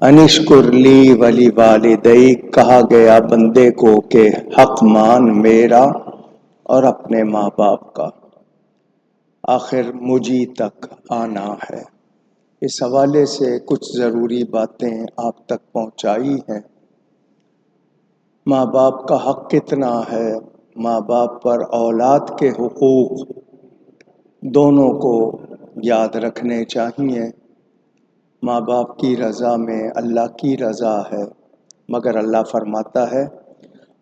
انشکر لی ولی والدی، کہا گیا بندے کو کہ حق مان میرا اور اپنے ماں باپ کا، آخر مجھی تک آنا ہے۔ اس حوالے سے کچھ ضروری باتیں آپ تک پہنچائی ہیں۔ ماں باپ کا حق کتنا ہے، ماں باپ پر اولاد کے حقوق دونوں کو یاد رکھنے چاہیے۔ ماں باپ کی رضا میں اللہ کی رضا ہے، مگر اللہ فرماتا ہے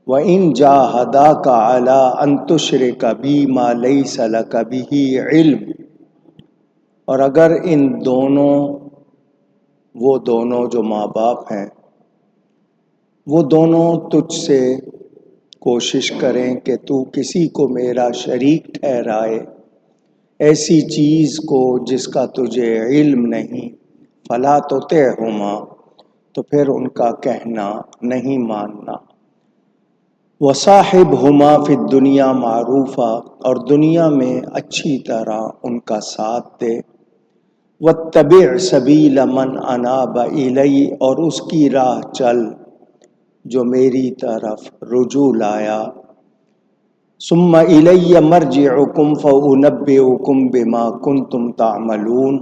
وَإِن جَاهَدَاكَ عَلَىٰ أَن تُشْرِكَ بِي مَا لَيْسَ لَكَ بِهِ عِلْمٌ، اور اگر وہ دونوں جو ماں باپ ہیں وہ دونوں تجھ سے کوشش کریں کہ تو کسی کو میرا شریک ٹھہرائے، ایسی چیز کو جس کا تجھے علم نہیں، فَلَا تُطِعْهُمَا، تو پھر ان کا کہنا نہیں ماننا۔ وَصَاحِبْهُمَا فِي الدُّنْيَا مَعْرُوفًا، اور دنیا میں اچھی طرح ان کا ساتھ دے۔ وَاتَّبِعْ سَبِيلَ مَنْ أَنَابَ إِلَيَّ، اور اس کی راہ چل جو میری طرف رجوع لایا۔ ثُمَّ إِلَيَّ مَرْجِعُكُمْ فَأُنَبِّئُكُمْ بِمَا كُنْتُمْ تَعْمَلُونَ،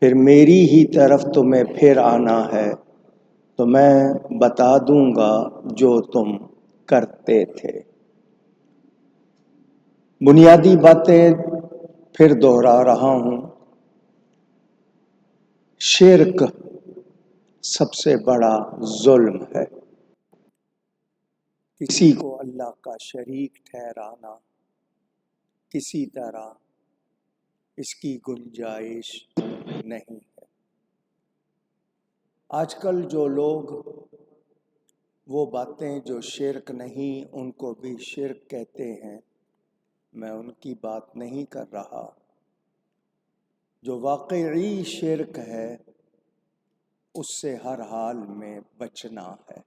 پھر میری ہی طرف تمہیں پھر آنا ہے تو میں بتا دوں گا جو تم کرتے تھے۔ بنیادی باتیں پھر دوہرا رہا ہوں۔ شرک سب سے بڑا ظلم ہے، کسی کو اللہ کا شریک ٹھہرانا کسی طرح اس کی گنجائش نہیں ہے۔ آج کل جو لوگ وہ باتیں جو شرک نہیں ان کو بھی شرک کہتے ہیں، میں ان کی بات نہیں کر رہا۔ جو واقعی شرک ہے اس سے ہر حال میں بچنا ہے،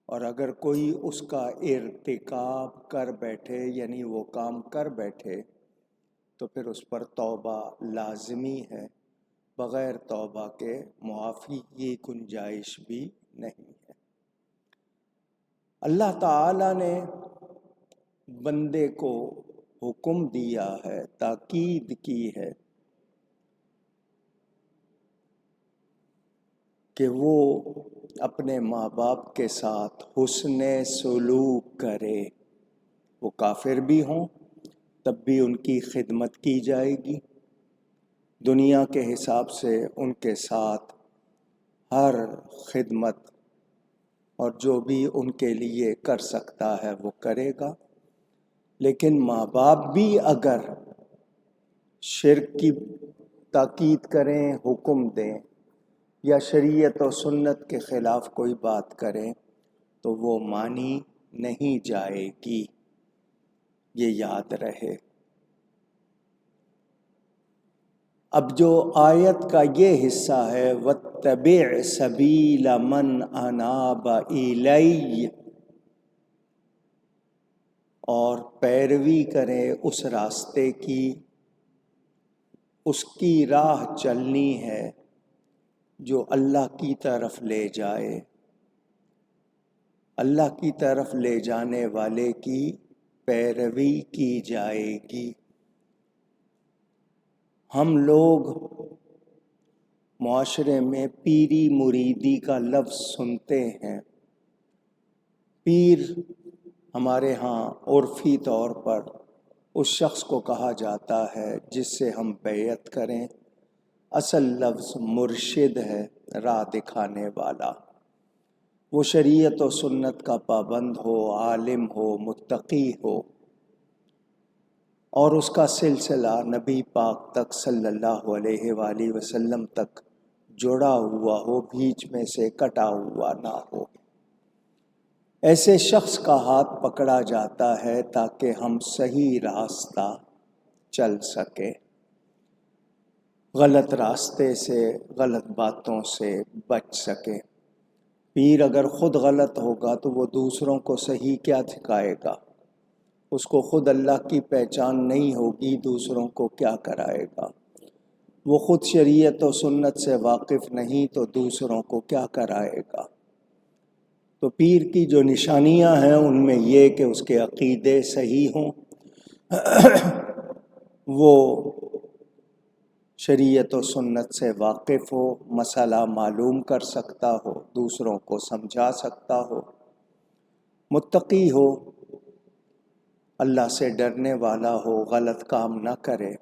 اور اگر کوئی اس کا ارتکاب کر بیٹھے یعنی وہ کام کر بیٹھے تو پھر اس پر توبہ لازمی ہے، بغیر توبہ کے معافی کی گنجائش بھی نہیں ہے۔ اللہ تعالی نے بندے کو حکم دیا ہے، تاکید کی ہے کہ وہ اپنے ماں باپ کے ساتھ حسن سلوک کرے، وہ کافر بھی ہوں تب بھی ان کی خدمت کی جائے گی، دنیا کے حساب سے ان کے ساتھ ہر خدمت اور جو بھی ان کے لیے کر سکتا ہے وہ کرے گا۔ لیکن ماں باپ بھی اگر شرک کی تاکید کریں، حکم دیں یا شریعت و سنت کے خلاف کوئی بات کریں تو وہ مانی نہیں جائے گی، یہ یاد رہے۔ اب جو آیت کا یہ حصہ ہے وَاتَّبِعْ سَبِيلَ مَنْ أَنَابَ إِلَيَّ، اور پیروی کریں اس راستے کی، اس کی راہ چلنی ہے جو اللہ کی طرف لے جائے، اللہ کی طرف لے جانے والے کی پیروی کی جائے گی۔ ہم لوگ معاشرے میں پیری مریدی کا لفظ سنتے ہیں۔ پیر ہمارے ہاں عرفی طور پر اس شخص کو کہا جاتا ہے جس سے ہم بیعت کریں، اصل لفظ مرشد ہے، راہ دکھانے والا۔ وہ شریعت و سنت کا پابند ہو، عالم ہو، متقی ہو، اور اس کا سلسلہ نبی پاک تک صلی اللہ علیہ وآلہ وسلم تک جڑا ہوا ہو، بیچ میں سے کٹا ہوا نہ ہو۔ ایسے شخص کا ہاتھ پکڑا جاتا ہے تاکہ ہم صحیح راستہ چل سکیں، غلط راستے سے، غلط باتوں سے بچ سکیں۔ پیر اگر خود غلط ہوگا تو وہ دوسروں کو صحیح کیا سکھائے گا؟ اس کو خود اللہ کی پہچان نہیں ہوگی، دوسروں کو کیا کرائے گا؟ وہ خود شریعت و سنت سے واقف نہیں تو دوسروں کو کیا کرائے گا؟ تو پیر کی جو نشانیاں ہیں ان میں یہ کہ اس کے عقیدے صحیح ہوں، وہ شریعت و سنت سے واقف ہو، مسئلہ معلوم کر سکتا ہو، دوسروں کو سمجھا سکتا ہو، متقی ہو، اللہ سے ڈرنے والا ہو، غلط کام نہ کرے،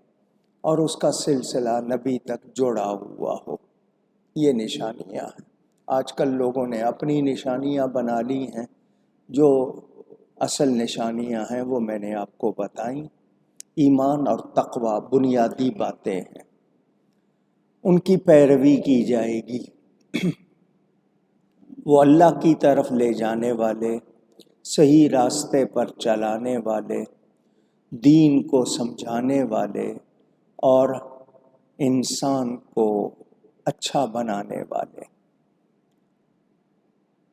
اور اس کا سلسلہ نبی تک جڑا ہوا ہو۔ یہ نشانیاں ہیں۔ آج کل لوگوں نے اپنی نشانیاں بنا لی ہیں، جو اصل نشانیاں ہیں وہ میں نے آپ کو بتائیں۔ ایمان اور تقوی بنیادی باتیں ہیں، ان کی پیروی کی جائے گی، وہ اللہ کی طرف لے جانے والے، صحیح راستے پر چلانے والے، دین کو سمجھانے والے اور انسان کو اچھا بنانے والے۔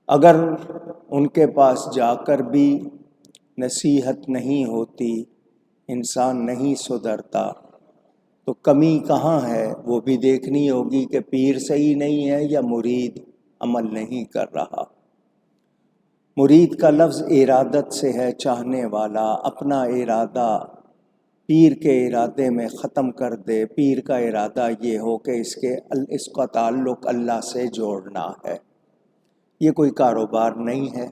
اگر ان کے پاس جا کر بھی نصیحت نہیں ہوتی، انسان نہیں سدھرتا، تو کمی کہاں ہے وہ بھی دیکھنی ہوگی کہ پیر صحیح نہیں ہے یا مرید عمل نہیں کر رہا۔ مرید کا لفظ ارادت سے ہے، چاہنے والا، اپنا ارادہ پیر کے ارادے میں ختم کر دے۔ پیر کا ارادہ یہ ہو کہ اس کا تعلق اللہ سے جوڑنا ہے، یہ کوئی کاروبار نہیں ہے۔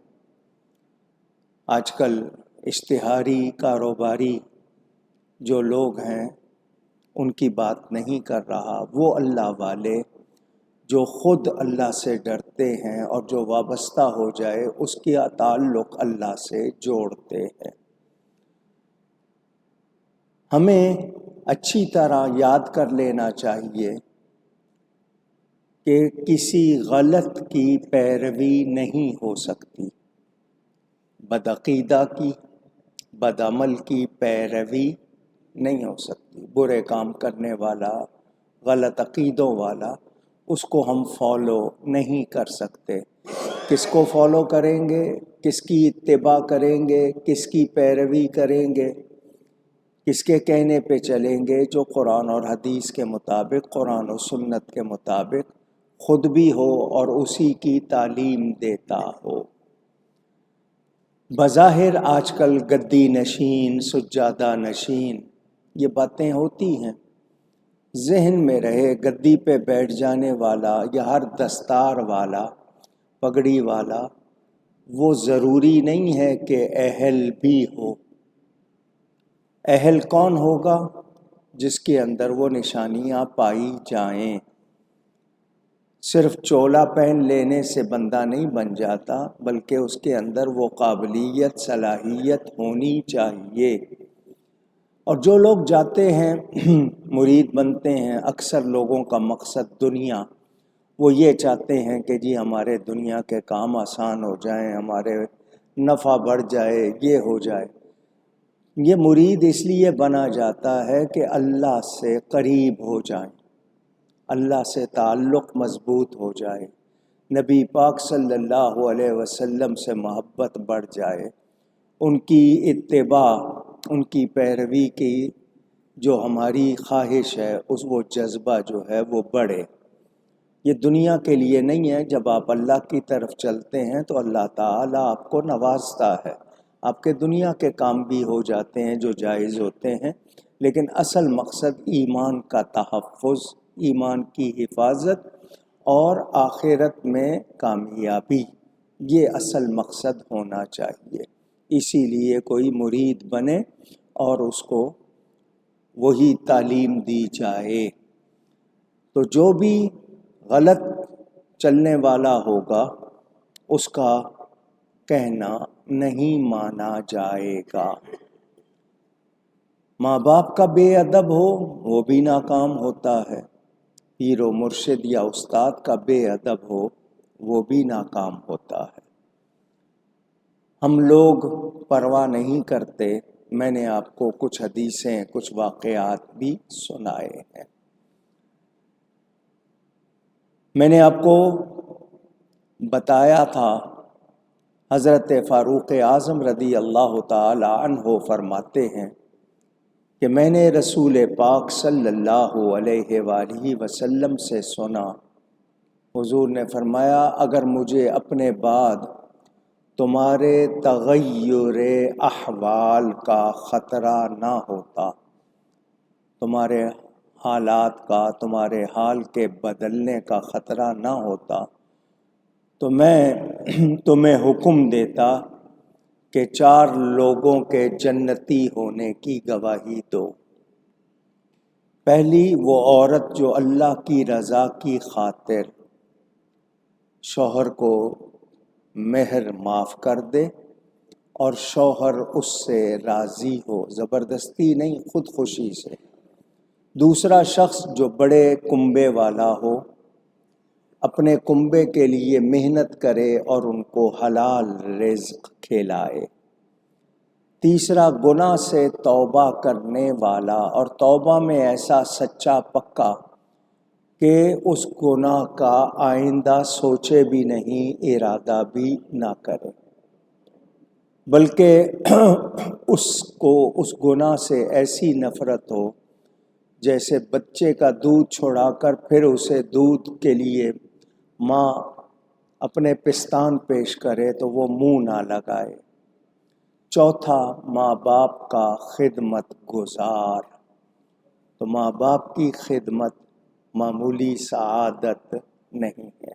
آج کل اشتہاری کاروباری جو لوگ ہیں ان کی بات نہیں کر رہا، وہ اللہ والے جو خود اللہ سے ڈرتے ہیں اور جو وابستہ ہو جائے اس کا تعلق اللہ سے جوڑتے ہیں۔ ہمیں اچھی طرح یاد کر لینا چاہیے کہ کسی غلط کی پیروی نہیں ہو سکتی، بدعقیدہ کی، بدعمل کی پیروی نہیں ہو سکتی۔ برے کام کرنے والا، غلط عقیدوں والا، اس کو ہم فالو نہیں کر سکتے۔ کس کو فالو کریں گے، کس کی اتباع کریں گے، کس کی پیروی کریں گے، کس کے کہنے پہ چلیں گے؟ جو قرآن اور حدیث کے مطابق، قرآن و سنت کے مطابق خود بھی ہو اور اسی کی تعلیم دیتا ہو۔ بظاہر آج کل گدی نشین، سجادہ نشین یہ باتیں ہوتی ہیں، ذہن میں رہے گدی پہ بیٹھ جانے والا یا ہر دستار والا، پگڑی والا، وہ ضروری نہیں ہے کہ اہل بھی ہو۔ اہل کون ہوگا؟ جس کے اندر وہ نشانیاں پائی جائیں۔ صرف چولا پہن لینے سے بندہ نہیں بن جاتا، بلکہ اس کے اندر وہ قابلیت، صلاحیت ہونی چاہیے۔ اور جو لوگ جاتے ہیں مرید بنتے ہیں، اکثر لوگوں کا مقصد دنیا، وہ یہ چاہتے ہیں کہ جی ہمارے دنیا کے کام آسان ہو جائیں، ہمارے نفع بڑھ جائے، یہ ہو جائے۔ یہ مرید اس لیے بنا جاتا ہے کہ اللہ سے قریب ہو جائیں، اللہ سے تعلق مضبوط ہو جائے، نبی پاک صلی اللہ علیہ وسلم سے محبت بڑھ جائے، ان کی اتباع، ان کی پیروی کی جو ہماری خواہش ہے، وہ جذبہ جو ہے وہ بڑھے۔ یہ دنیا کے لیے نہیں ہے۔ جب آپ اللہ کی طرف چلتے ہیں تو اللہ تعالیٰ آپ کو نوازتا ہے، آپ کے دنیا کے کام بھی ہو جاتے ہیں جو جائز ہوتے ہیں، لیکن اصل مقصد ایمان کا تحفظ، ایمان کی حفاظت اور آخرت میں کامیابی، یہ اصل مقصد ہونا چاہیے۔ اسی لیے کوئی مرید بنے اور اس کو وہی تعلیم دی جائے۔ تو جو بھی غلط چلنے والا ہوگا اس کا کہنا نہیں مانا جائے گا۔ ماں باپ کا بے ادب ہو وہ بھی ناکام ہوتا ہے، پیر و مرشد یا استاد کا بے ادب ہو وہ بھی ناکام ہوتا ہے۔ ہم لوگ پرواہ نہیں کرتے۔ میں نے آپ کو کچھ حدیثیں، کچھ واقعات بھی سنائے ہیں۔ میں نے آپ کو بتایا تھا حضرت فاروق اعظم رضی اللہ تعالی عنہ فرماتے ہیں کہ میں نے رسول پاک صلی اللہ علیہ وآلہ وسلم سے سنا، حضور نے فرمایا اگر مجھے اپنے بعد تمہارے تغیر احوال کا خطرہ نہ ہوتا، تمہارے حالات کا، تمہارے حال کے بدلنے کا خطرہ نہ ہوتا، تو میں تمہیں حکم دیتا کہ 4 لوگوں کے جنتی ہونے کی گواہی دو۔ پہلی وہ عورت جو اللہ کی رضا کی خاطر شوہر کو مہر معاف کر دے اور شوہر اس سے راضی ہو، زبردستی نہیں، خود خوشی سے۔ دوسرا شخص جو بڑے کنبے والا ہو، اپنے کنبے کے لیے محنت کرے اور ان کو حلال رزق کھلائے۔ تیسرا گناہ سے توبہ کرنے والا، اور توبہ میں ایسا سچا پکا کہ اس گناہ کا آئندہ سوچے بھی نہیں، ارادہ بھی نہ کرے، بلکہ اس گناہ سے ایسی نفرت ہو جیسے بچے کا دودھ چھڑا کر پھر اسے دودھ کے لیے ماں اپنے پستان پیش کرے تو وہ منہ نہ لگائے۔ چوتھا ماں باپ کا خدمت گزار، تو ماں باپ کی خدمت معمولی سعادت نہیں ہے۔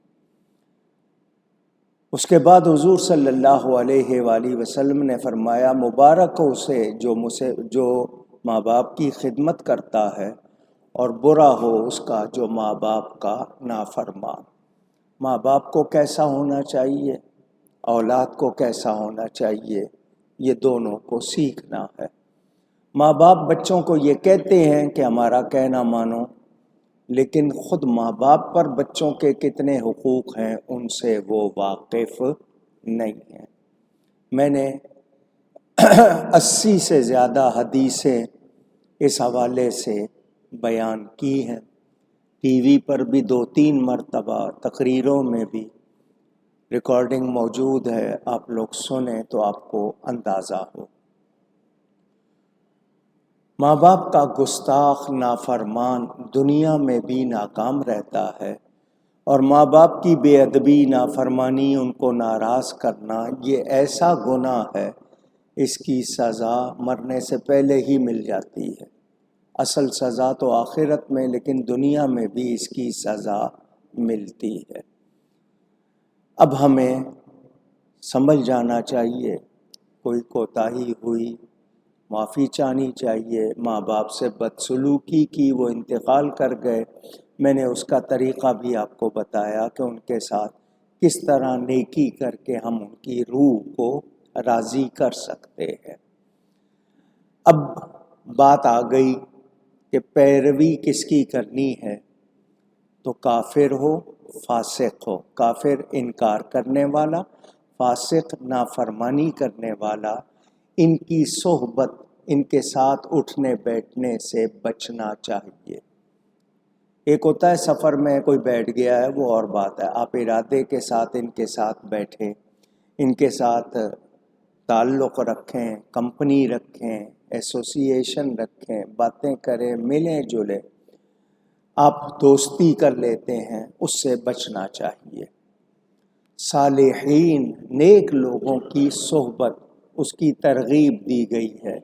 اس کے بعد حضور صلی اللہ علیہ وآلہ وسلم نے فرمایا مبارک ہو اسے جو ماں باپ کی خدمت کرتا ہے، اور برا ہو اس کا جو ماں باپ کا نافرمان۔ ماں باپ کو کیسا ہونا چاہیے، اولاد کو کیسا ہونا چاہیے، یہ دونوں کو سیکھنا ہے۔ ماں باپ بچوں کو یہ کہتے ہیں کہ ہمارا کہنا مانو، لیکن خود ماں باپ پر بچوں کے کتنے حقوق ہیں ان سے وہ واقف نہیں ہیں۔ میں نے 80 سے زیادہ حدیثیں اس حوالے سے بیان کی ہیں، ٹی وی پر بھی 2-3 مرتبہ، تقریروں میں بھی ریکارڈنگ موجود ہے، آپ لوگ سنیں تو آپ کو اندازہ ہو۔ ماں باپ کا گستاخ نافرمان دنیا میں بھی ناکام رہتا ہے، اور ماں باپ کی بے ادبی، نافرمانی، ان کو ناراض کرنا، یہ ایسا گناہ ہے اس کی سزا مرنے سے پہلے ہی مل جاتی ہے۔ اصل سزا تو آخرت میں، لیکن دنیا میں بھی اس کی سزا ملتی ہے۔ اب ہمیں سمجھ جانا چاہیے، کوئی کوتاہی ہوئی معافی چاہنی چاہیے، ماں باپ سے بدسلوکی کی، وہ انتقال کر گئے، میں نے اس کا طریقہ بھی آپ کو بتایا کہ ان کے ساتھ کس طرح نیکی کر کے ہم ان کی روح کو راضی کر سکتے ہیں۔ اب بات آ گئی کہ پیروی کس کی کرنی ہے، تو کافر ہو، فاسق ہو، کافر انکار کرنے والا، فاسق نافرمانی کرنے والا، ان کی صحبت، ان کے ساتھ اٹھنے بیٹھنے سے بچنا چاہیے۔ ایک ہوتا ہے سفر میں کوئی بیٹھ گیا ہے، وہ اور بات ہے، آپ ارادے کے ساتھ ان کے ساتھ بیٹھیں، ان کے ساتھ تعلق رکھیں، کمپنی رکھیں، ایسوسیشن رکھیں، باتیں کریں، ملیں جلیں، آپ دوستی کر لیتے ہیں، اس سے بچنا چاہیے۔ صالحین، نیک لوگوں کی صحبت، اس کی ترغیب دی گئی ہے۔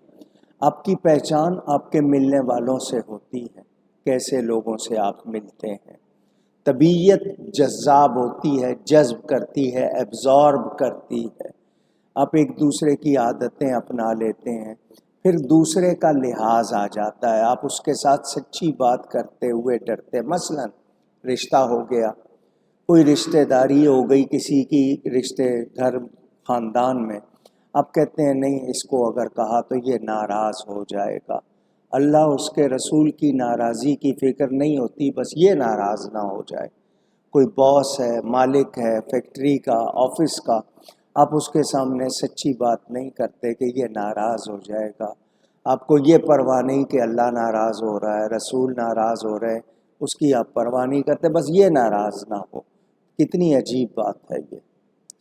آپ کی پہچان آپ کے ملنے والوں سے ہوتی ہے، کیسے لوگوں سے آپ ملتے ہیں۔ طبیعت جذاب ہوتی ہے، جذب کرتی ہے، ایبزارب کرتی ہے، آپ ایک دوسرے کی عادتیں اپنا لیتے ہیں، پھر دوسرے کا لحاظ آ جاتا ہے، آپ اس کے ساتھ سچی بات کرتے ہوئے ڈرتے۔ مثلا رشتہ ہو گیا، کوئی رشتہ داری ہو گئی کسی کی، رشتے گھر خاندان میں، آپ کہتے ہیں نہیں اس کو اگر کہا تو یہ ناراض ہو جائے گا۔ اللہ اس کے رسول کی ناراضی کی فکر نہیں ہوتی، بس یہ ناراض نہ ہو جائے۔ کوئی باس ہے، مالک ہے فیکٹری کا، آفس کا، آپ اس کے سامنے سچی بات نہیں کرتے کہ یہ ناراض ہو جائے گا۔ آپ کو یہ پرواہ نہیں کہ اللہ ناراض ہو رہا ہے، رسول ناراض ہو رہے ہیں، اس کی آپ پرواہ نہیں کرتے، بس یہ ناراض نہ ہو۔ کتنی عجیب بات ہے، یہ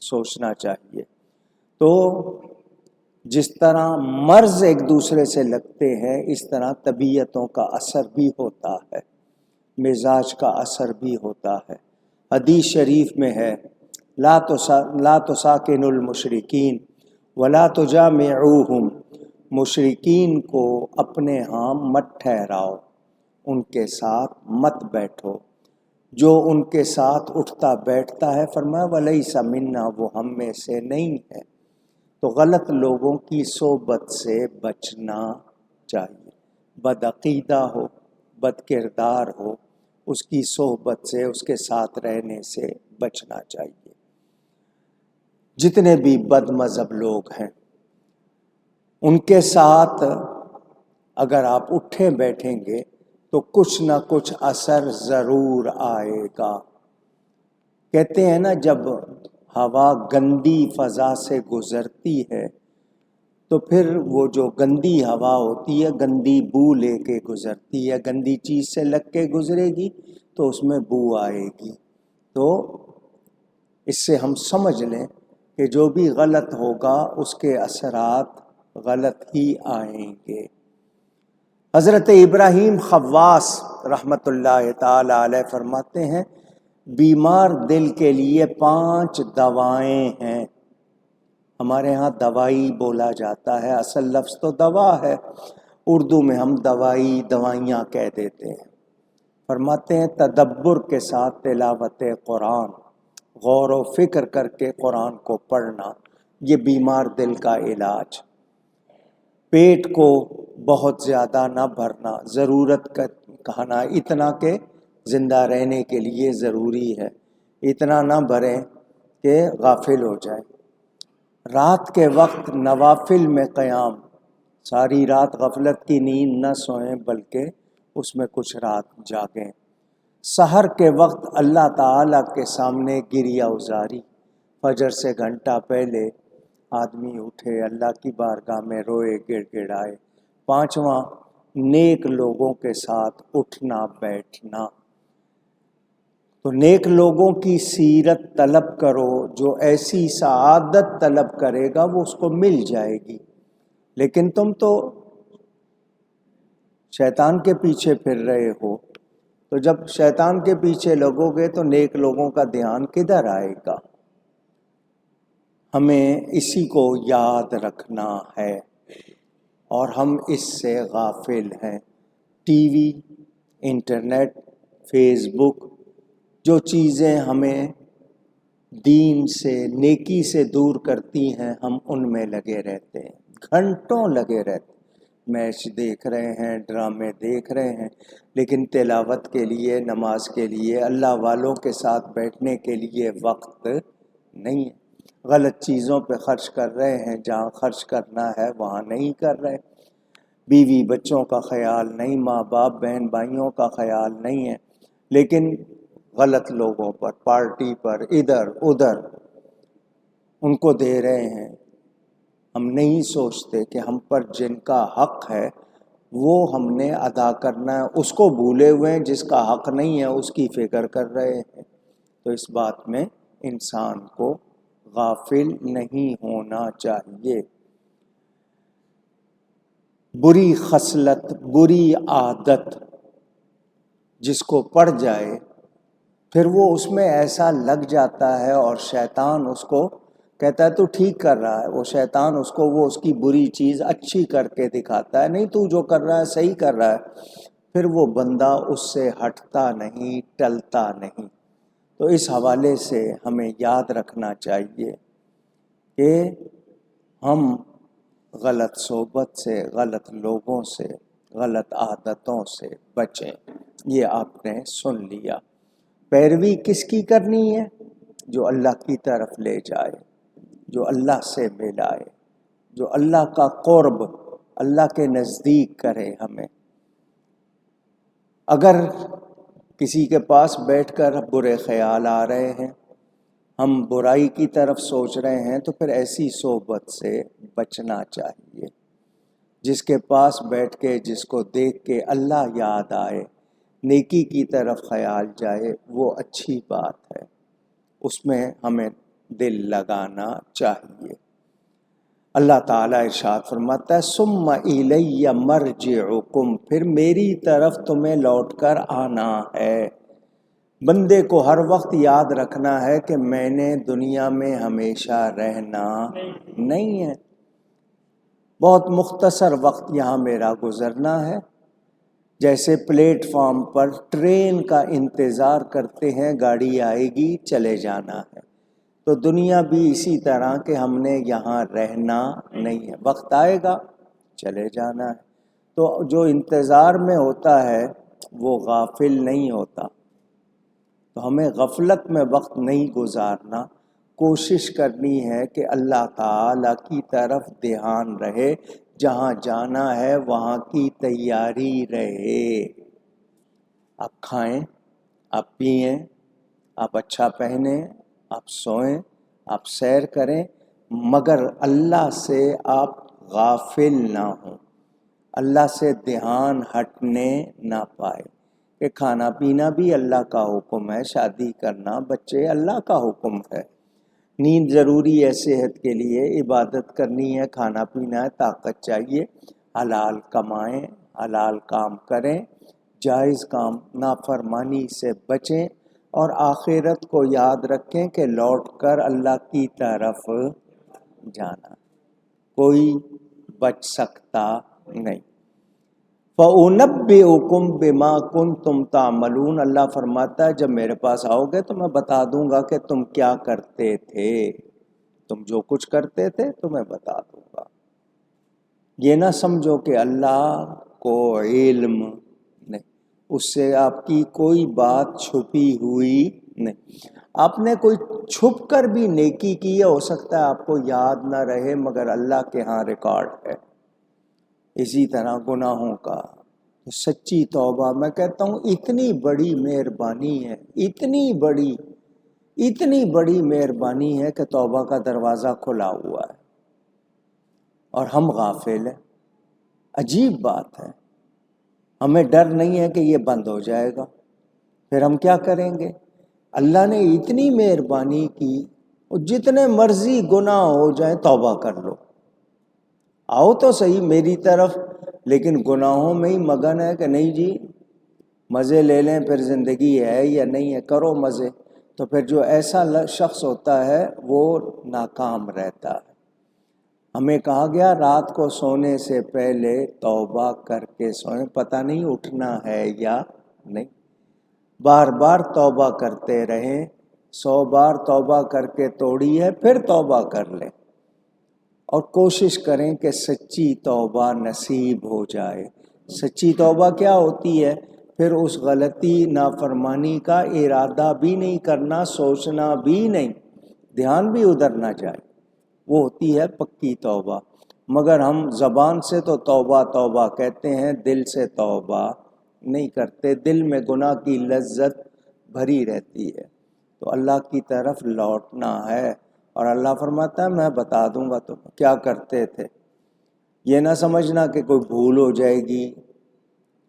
سوچنا چاہیے۔ تو جس طرح مرض ایک دوسرے سے لگتے ہیں، اس طرح طبیعتوں کا اثر بھی ہوتا ہے، مزاج کا اثر بھی ہوتا ہے۔ حدیث شریف میں ہے لا تساکن المشرکین ولا تجامعوہم، مشرکین کو اپنے ہاں مت ٹھہراؤ، ان کے ساتھ مت بیٹھو، جو ان کے ساتھ اٹھتا بیٹھتا ہے فرمایا ولیس منا، وہ ہم میں سے نہیں ہے۔ تو غلط لوگوں کی صحبت سے بچنا چاہیے، بدعقیدہ ہو، بد کردار ہو، اس کی صحبت سے، اس کے ساتھ رہنے سے بچنا چاہیے۔ جتنے بھی بد مذہب لوگ ہیں ان کے ساتھ اگر آپ اٹھیں بیٹھیں گے تو کچھ نہ کچھ اثر ضرور آئے گا۔ کہتے ہیں نا جب ہوا گندی فضا سے گزرتی ہے تو پھر وہ جو گندی ہوا ہوتی ہے گندی بو لے کے گزرتی ہے، گندی چیز سے لگ کے گزرے گی تو اس میں بو آئے گی۔ تو اس سے ہم سمجھ لیں کہ جو بھی غلط ہوگا اس کے اثرات غلط ہی آئیں گے۔ حضرت ابراہیم خواص رحمۃ اللہ تعالی علیہ فرماتے ہیں بیمار دل کے لیے 5 دوائیں ہیں۔ ہمارے ہاں دوائی بولا جاتا ہے، اصل لفظ تو دوا ہے، اردو میں ہم دوائیاں کہہ دیتے ہیں۔ فرماتے ہیں تدبر کے ساتھ تلاوت قرآن، غور و فکر کر کے قرآن کو پڑھنا، یہ بیمار دل کا علاج۔ پیٹ کو بہت زیادہ نہ بھرنا، ضرورت کا کھانا اتنا کہ زندہ رہنے کے لیے ضروری ہے، اتنا نہ بھریں کہ غافل ہو جائے۔ رات کے وقت نوافل میں قیام، ساری رات غفلت کی نیند نہ سوئیں بلکہ اس میں کچھ رات جاگیں۔ سحر کے وقت اللہ تعالیٰ کے سامنے گریہ ازاری، فجر سے گھنٹہ پہلے آدمی اٹھے اللہ کی بارگاہ میں روئے گڑ گڑائے۔ 5واں نیک لوگوں کے ساتھ اٹھنا بیٹھنا۔ تو نیک لوگوں کی سیرت طلب کرو، جو ایسی سعادت طلب کرے گا وہ اس کو مل جائے گی۔ لیکن تم تو شیطان کے پیچھے پھر رہے ہو، تو جب شیطان کے پیچھے لگو گے تو نیک لوگوں کا دھیان کدھر آئے گا؟ ہمیں اسی کو یاد رکھنا ہے اور ہم اس سے غافل ہیں۔ ٹی وی، انٹرنیٹ، فیس بک، جو چیزیں ہمیں دین سے، نیکی سے دور کرتی ہیں ہم ان میں لگے رہتے ہیں، گھنٹوں لگے رہتے ہیں۔ میچ دیکھ رہے ہیں، ڈرامے دیکھ رہے ہیں، لیکن تلاوت کے لیے، نماز کے لیے، اللہ والوں کے ساتھ بیٹھنے کے لیے وقت نہیں ہے۔ غلط چیزوں پہ خرچ کر رہے ہیں، جہاں خرچ کرنا ہے وہاں نہیں کر رہے۔ بیوی بچوں کا خیال نہیں، ماں باپ بہن بھائیوں کا خیال نہیں ہے، لیکن غلط لوگوں پر، پارٹی پر، ادھر ادھر ان کو دے رہے ہیں۔ ہم نہیں سوچتے کہ ہم پر جن کا حق ہے وہ ہم نے ادا کرنا ہے، اس کو بھولے ہوئے ہیں، جس کا حق نہیں ہے اس کی فکر کر رہے ہیں۔ تو اس بات میں انسان کو غافل نہیں ہونا چاہیے۔ بری خصلت، بری عادت جس کو پڑ جائے پھر وہ اس میں ایسا لگ جاتا ہے اور شیطان اس کو کہتا ہے تو ٹھیک کر رہا ہے، وہ شیطان اس کو وہ اس کی بری چیز اچھی کر کے دکھاتا ہے، نہیں تو جو کر رہا ہے صحیح کر رہا ہے، پھر وہ بندہ اس سے ہٹتا نہیں، ٹلتا نہیں۔ تو اس حوالے سے ہمیں یاد رکھنا چاہیے کہ ہم غلط صحبت سے، غلط لوگوں سے، غلط عادتوں سے بچیں۔ یہ آپ نے سن لیا۔ پیروی کس کی کرنی ہے؟ جو اللہ کی طرف لے جائے، جو اللہ سے ملائے، جو اللہ کا قرب، اللہ کے نزدیک کرے ہمیں۔ اگر کسی کے پاس بیٹھ کر برے خیال آ رہے ہیں، ہم برائی کی طرف سوچ رہے ہیں، تو پھر ایسی صحبت سے بچنا چاہیے۔ جس کے پاس بیٹھ کے، جس کو دیکھ کے اللہ یاد آئے، نیکی کی طرف خیال جائے، وہ اچھی بات ہے، اس میں ہمیں دل لگانا چاہیے۔ اللہ تعالیٰ ارشاد فرماتا ہے ثم الی مرجعکم، پھر میری طرف تمہیں لوٹ کر آنا ہے۔ بندے کو ہر وقت یاد رکھنا ہے کہ میں نے دنیا میں ہمیشہ رہنا نہیں ہے، بہت مختصر وقت یہاں میرا گزرنا ہے۔ جیسے پلیٹ فارم پر ٹرین کا انتظار کرتے ہیں، گاڑی آئے گی چلے جانا ہے، تو دنیا بھی اسی طرح کہ ہم نے یہاں رہنا نہیں ہے، وقت آئے گا چلے جانا ہے۔ تو جو انتظار میں ہوتا ہے وہ غافل نہیں ہوتا، تو ہمیں غفلت میں وقت نہیں گزارنا، کوشش کرنی ہے کہ اللہ تعالیٰ کی طرف دھیان رہے، جہاں جانا ہے وہاں کی تیاری رہے۔ آپ کھائیں، آپ پئیں، آپ اچھا پہنیں، آپ سوئیں، آپ سیر کریں، مگر اللہ سے آپ غافل نہ ہوں، اللہ سے دھیان ہٹنے نہ پائے۔ کہ کھانا پینا بھی اللہ کا حکم ہے، شادی کرنا، بچے اللہ کا حکم ہے، نیند ضروری ہے صحت کے لیے، عبادت کرنی ہے، کھانا پینا ہے، طاقت چاہیے، حلال کمائیں، حلال کام کریں، جائز کام نافرمانی سے بچیں، اور آخرت کو یاد رکھیں کہ لوٹ کر اللہ کی طرف جانا، کوئی بچ سکتا نہیں۔ فَأُنَبِّئُكُم بِمَا كُنتُمْ تَعْمَلُونَ، اللہ فرماتا ہے جب میرے پاس آؤ گے تو میں بتا دوں گا کہ تم کیا کرتے تھے، تم جو کچھ کرتے تھے تمہیں بتا دوں گا۔ یہ نہ سمجھو کہ اللہ کو علم نہیں، اس سے آپ کی کوئی بات چھپی ہوئی نہیں۔ آپ نے کوئی چھپ کر بھی نیکی کی ہے، ہو سکتا ہے آپ کو یاد نہ رہے مگر اللہ کے ہاں ریکارڈ ہے۔ اسی طرح گناہوں کا سچی توبہ، میں کہتا ہوں اتنی بڑی مہربانی ہے، اتنی بڑی مہربانی ہے کہ توبہ کا دروازہ کھلا ہوا ہے اور ہم غافل ہیں۔ عجیب بات ہے، ہمیں ڈر نہیں ہے کہ یہ بند ہو جائے گا، پھر ہم کیا کریں گے؟ اللہ نے اتنی مہربانی کی، جتنے مرضی گناہ ہو جائیں توبہ کر لو، آؤ تو صحیح میری طرف، لیکن گناہوں میں ہی مگن ہے کہ نہیں جی مزے لے لیں، پھر زندگی ہے یا نہیں ہے، کرو مزے، تو پھر جو ایسا شخص ہوتا ہے وہ ناکام رہتا ہے۔ ہمیں کہا گیا رات کو سونے سے پہلے توبہ کر کے سوئیں، پتہ نہیں اٹھنا ہے یا نہیں، بار بار توبہ کرتے رہیں، 100 بار توبہ کر کے توڑی ہے پھر توبہ کر لیں، اور کوشش کریں کہ سچی توبہ نصیب ہو جائے۔ سچی توبہ کیا ہوتی ہے؟ پھر اس غلطی نافرمانی کا ارادہ بھی نہیں کرنا، سوچنا بھی نہیں، دھیان بھی ادھر نہ جائے، وہ ہوتی ہے پکی توبہ۔ مگر ہم زبان سے تو توبہ توبہ کہتے ہیں، دل سے توبہ نہیں کرتے، دل میں گناہ کی لذت بھری رہتی ہے۔ تو اللہ کی طرف لوٹنا ہے، اور اللہ فرماتا ہے میں بتا دوں گا تم کیا کرتے تھے۔ یہ نہ سمجھنا کہ کوئی بھول ہو جائے گی،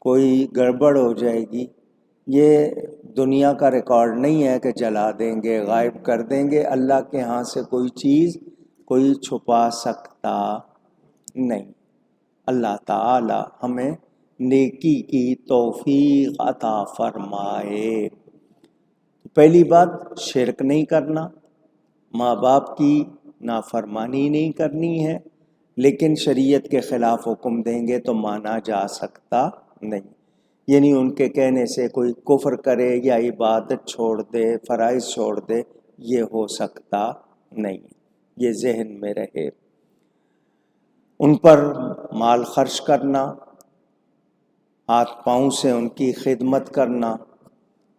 کوئی گڑبڑ ہو جائے گی، یہ دنیا کا ریکارڈ نہیں ہے کہ جلا دیں گے، غائب کر دیں گے۔ اللہ کے ہاں سے کوئی چیز کوئی چھپا سکتا نہیں۔ اللہ تعالی ہمیں نیکی کی توفیق عطا فرمائے۔ پہلی بات شرک نہیں کرنا، ماں باپ کی نافرمانی نہیں کرنی ہے، لیکن شریعت کے خلاف حکم دیں گے تو مانا جا سکتا نہیں، یعنی ان کے کہنے سے کوئی کفر کرے یا عبادت چھوڑ دے، فرائض چھوڑ دے، یہ ہو سکتا نہیں، یہ ذہن میں رہے۔ ان پر مال خرچ کرنا، ہاتھ پاؤں سے ان کی خدمت کرنا،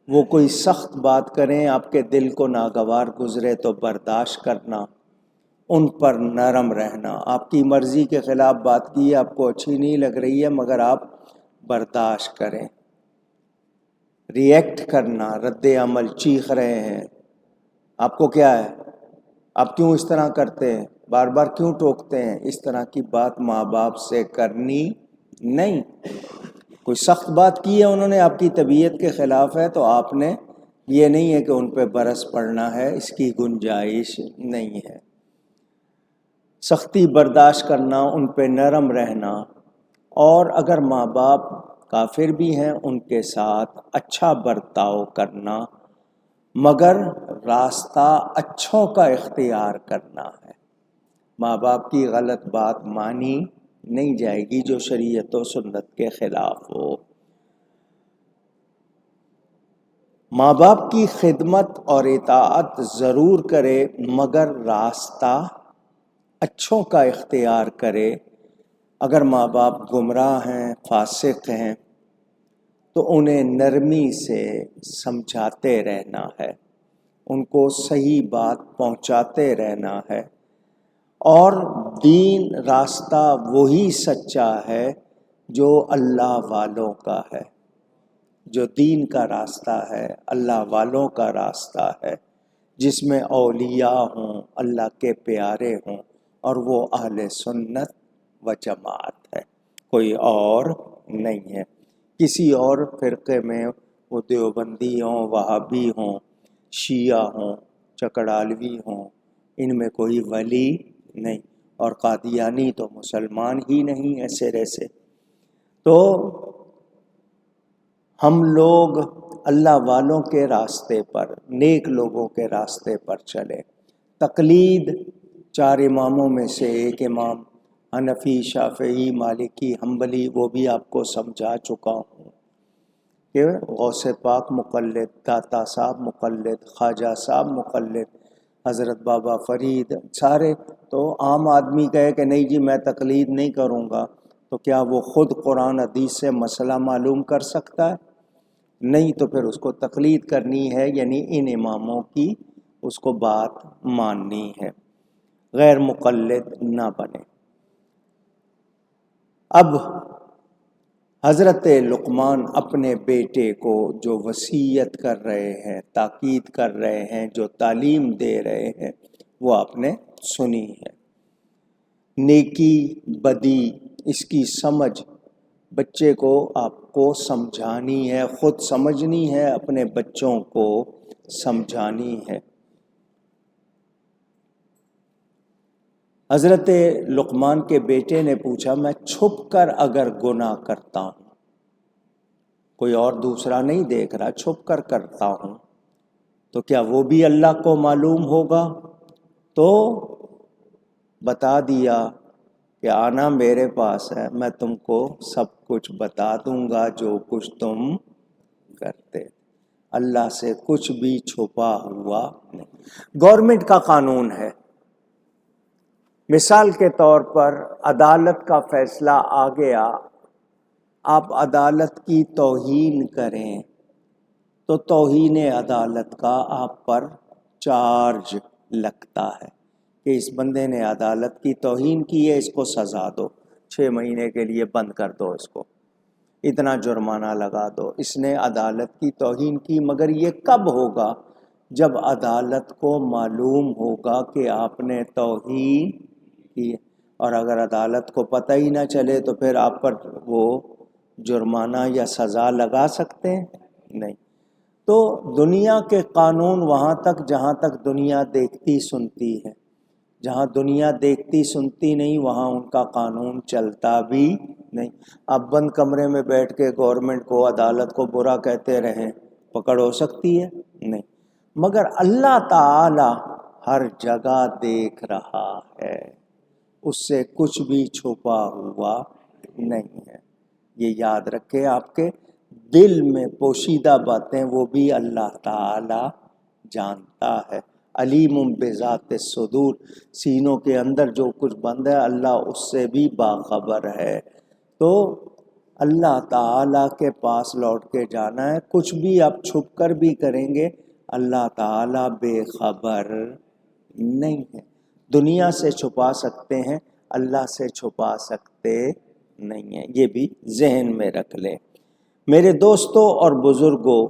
وہ کوئی سخت بات کریں آپ کے دل کو ناگوار گزرے تو برداشت کرنا، ان پر نرم رہنا، آپ کی مرضی کے خلاف بات کی ہے، آپ کو اچھی نہیں لگ رہی ہے مگر آپ برداشت کریں۔ ری ایکٹ کرنا، رد عمل، چیخ رہے ہیں، آپ کو کیا ہے، آپ کیوں اس طرح کرتے ہیں، بار بار کیوں ٹوکتے ہیں، اس طرح کی بات ماں باپ سے کرنی نہیں۔ کوئی سخت بات کی ہے انہوں نے، آپ کی طبیعت کے خلاف ہے، تو آپ نے یہ نہیں ہے کہ ان پہ برس پڑنا ہے، اس کی گنجائش نہیں ہے۔ سختی برداشت کرنا، ان پہ نرم رہنا، اور اگر ماں باپ کافر بھی ہیں ان کے ساتھ اچھا برتاؤ کرنا، مگر راستہ اچھوں کا اختیار کرنا ہے۔ ماں باپ کی غلط بات مانی نہیں جائے گی جو شریعت و سنت کے خلاف ہو۔ ماں باپ کی خدمت اور اطاعت ضرور کرے، مگر راستہ اچھوں کا اختیار کرے۔ اگر ماں باپ گمراہ ہیں، فاسق ہیں، تو انہیں نرمی سے سمجھاتے رہنا ہے، ان کو صحیح بات پہنچاتے رہنا ہے، اور دین راستہ وہی سچا ہے جو اللہ والوں کا ہے، جو دین کا راستہ ہے، اللہ والوں کا راستہ ہے، جس میں اولیاء ہوں، اللہ کے پیارے ہوں، اور وہ اہل سنت و جماعت ہے، کوئی اور نہیں ہے۔ کسی اور فرقے میں وہ دیوبندی ہوں، وہابی ہوں، شیعہ ہوں، چکڑالوی ہوں، ان میں کوئی ولی نہیں، اور قادیانی تو مسلمان ہی نہیں ہے سرے سے۔ تو ہم لوگ اللہ والوں کے راستے پر، نیک لوگوں کے راستے پر چلیں۔ تقلید 4 اماموں میں سے ایک امام حنفی، شافعی، مالکی، حنبلی، وہ بھی آپ کو سمجھا چکا ہوں کہ غوث پاک مقلد، داتا صاحب مقلد، خواجہ صاحب مقلد، حضرت بابا فرید، سارے۔ تو عام آدمی کہے کہ نہیں جی میں تقلید نہیں کروں گا، تو کیا وہ خود قرآن حدیث سے مسئلہ معلوم کر سکتا ہے؟ نہیں، تو پھر اس کو تقلید کرنی ہے، یعنی ان اماموں کی اس کو بات ماننی ہے، غیر مقلد نہ بنے۔ اب حضرت لقمان اپنے بیٹے کو جو وصیت کر رہے ہیں، تاکید کر رہے ہیں، جو تعلیم دے رہے ہیں، وہ آپ نے سنی ہے۔ نیکی بدی اس کی سمجھ بچے کو آپ کو سمجھانی ہے، خود سمجھنی ہے، اپنے بچوں کو سمجھانی ہے۔ حضرت لقمان کے بیٹے نے پوچھا میں چھپ کر اگر گناہ کرتا ہوں، کوئی اور دوسرا نہیں دیکھ رہا، چھپ کر کرتا ہوں، تو کیا وہ بھی اللہ کو معلوم ہوگا؟ تو بتا دیا کہ آنا میرے پاس ہے، میں تم کو سب کچھ بتا دوں گا جو کچھ تم کرتے۔ اللہ سے کچھ بھی چھپا ہوا نہیں۔ گورنمنٹ کا قانون ہے، مثال کے طور پر عدالت کا فیصلہ آ گیا، آپ عدالت کی توہین کریں تو توہین عدالت کا آپ پر چارج لگتا ہے کہ اس بندے نے عدالت کی توہین کی ہے، اس کو سزا دو، 6 مہینے کے لیے بند کر دو، اس کو اتنا جرمانہ لگا دو، اس نے عدالت کی توہین کی۔ مگر یہ کب ہوگا؟ جب عدالت کو معلوم ہوگا کہ آپ نے توہین کی، اور اگر عدالت کو پتہ ہی نہ چلے تو پھر آپ پر وہ جرمانہ یا سزا لگا سکتے ہیں؟ نہیں۔ تو دنیا کے قانون وہاں تک جہاں تک دنیا دیکھتی سنتی ہے، جہاں دنیا دیکھتی سنتی نہیں وہاں ان کا قانون چلتا بھی نہیں۔ اب بند کمرے میں بیٹھ کے گورنمنٹ کو، عدالت کو برا کہتے رہیں، پکڑ ہو سکتی ہے؟ نہیں۔ مگر اللہ تعالی ہر جگہ دیکھ رہا ہے، اس سے کچھ بھی چھپا ہوا نہیں ہے۔ یہ یاد رکھے، آپ کے دل میں پوشیدہ باتیں وہ بھی اللہ تعالی جانتا ہے۔ علیم بذات الصدور، سینوں کے اندر جو کچھ بند ہے اللہ اس سے بھی باخبر ہے۔ تو اللہ تعالی کے پاس لوٹ کے جانا ہے، کچھ بھی آپ چھپ کر بھی کریں گے اللہ تعالی بے خبر نہیں ہے۔ دنیا سے چھپا سکتے ہیں، اللہ سے چھپا سکتے نہیں ہیں، یہ بھی ذہن میں رکھ لیں۔ میرے دوستوں اور بزرگوں،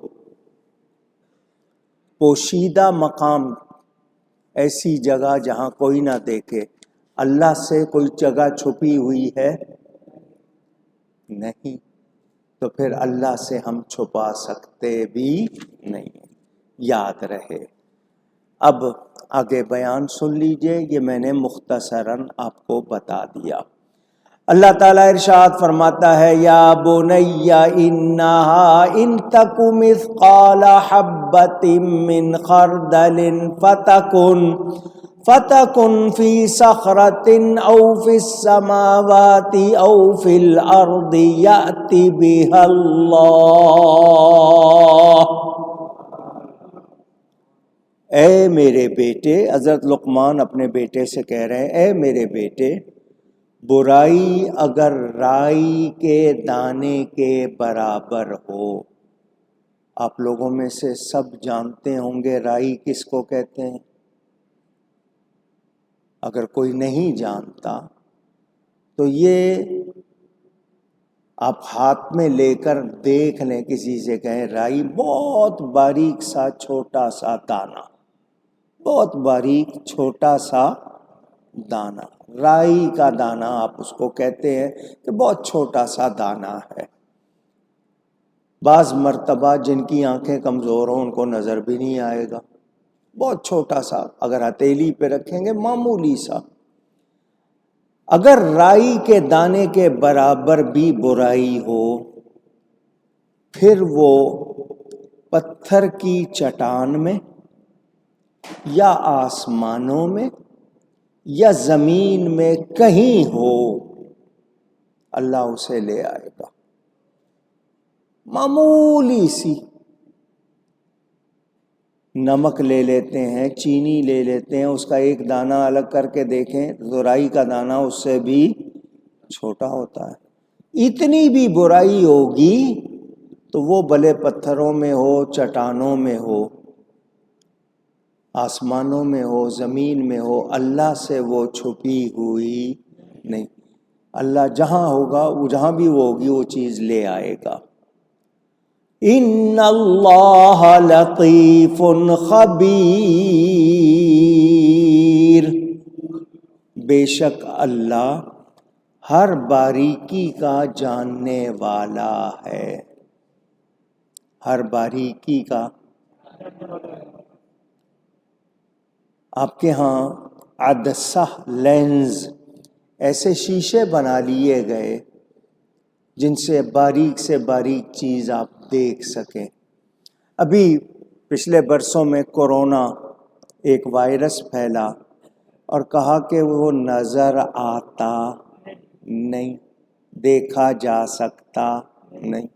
پوشیدہ مقام ایسی جگہ جہاں کوئی نہ دیکھے، اللہ سے کوئی جگہ چھپی ہوئی ہے؟ نہیں۔ تو پھر اللہ سے ہم چھپا سکتے بھی نہیں، یاد رہے۔ اب آگے بیان سن لیجئے، یہ میں نے مختصراً آپ کو بتا دیا۔ اللہ تعالیٰ ارشاد فرماتا ہے یا بنی انہا ان تک مثقال حبۃ من خردل فتکن فی صخرۃ او فی السماوات او فی الارض یأت بها اللہ۔ اے میرے بیٹے، حضرت لقمان اپنے بیٹے سے کہہ رہے ہیں اے میرے بیٹے، برائی اگر رائی کے دانے کے برابر ہو، آپ لوگوں میں سے سب جانتے ہوں گے رائی کس کو کہتے ہیں؟ اگر کوئی نہیں جانتا تو یہ آپ ہاتھ میں لے کر دیکھ لیں، کسی سے کہیں رائی، بہت باریک سا چھوٹا سا دانہ، بہت باریک چھوٹا سا دانہ، رائی کا دانہ آپ اس کو کہتے ہیں کہ بہت چھوٹا سا دانہ ہے۔ بعض مرتبہ جن کی آنکھیں کمزور ہوں ان کو نظر بھی نہیں آئے گا، بہت چھوٹا سا، اگر ہتھیلی پہ رکھیں گے معمولی سا۔ اگر رائی کے دانے کے برابر بھی برائی ہو، پھر وہ پتھر کی چٹان میں یا آسمانوں میں یا زمین میں کہیں ہو، اللہ اسے لے آئے گا۔ معمولی سی نمک لے لیتے ہیں، چینی لے لیتے ہیں، اس کا ایک دانہ الگ کر کے دیکھیں تو رائی کا دانہ اس سے بھی چھوٹا ہوتا ہے۔ اتنی بھی برائی ہوگی تو وہ بھلے پتھروں میں ہو، چٹانوں میں ہو، آسمانوں میں ہو، زمین میں ہو، اللہ سے وہ چھپی ہوئی نہیں۔ اللہ جہاں ہوگا، وہ جہاں بھی وہ ہوگی وہ چیز لے آئے گا۔ ان اللہ لطیف خبیر، بے شک اللہ ہر باریکی کا جاننے والا ہے، ہر باریکی کا۔ آپ کے ہاں عدسہ لینز، ایسے شیشے بنا لیے گئے جن سے باریک سے باریک چیز آپ دیکھ سکیں۔ ابھی پچھلے برسوں میں کورونا ایک وائرس پھیلا اور کہا کہ وہ نظر آتا نہیں، دیکھا جا سکتا نہیں۔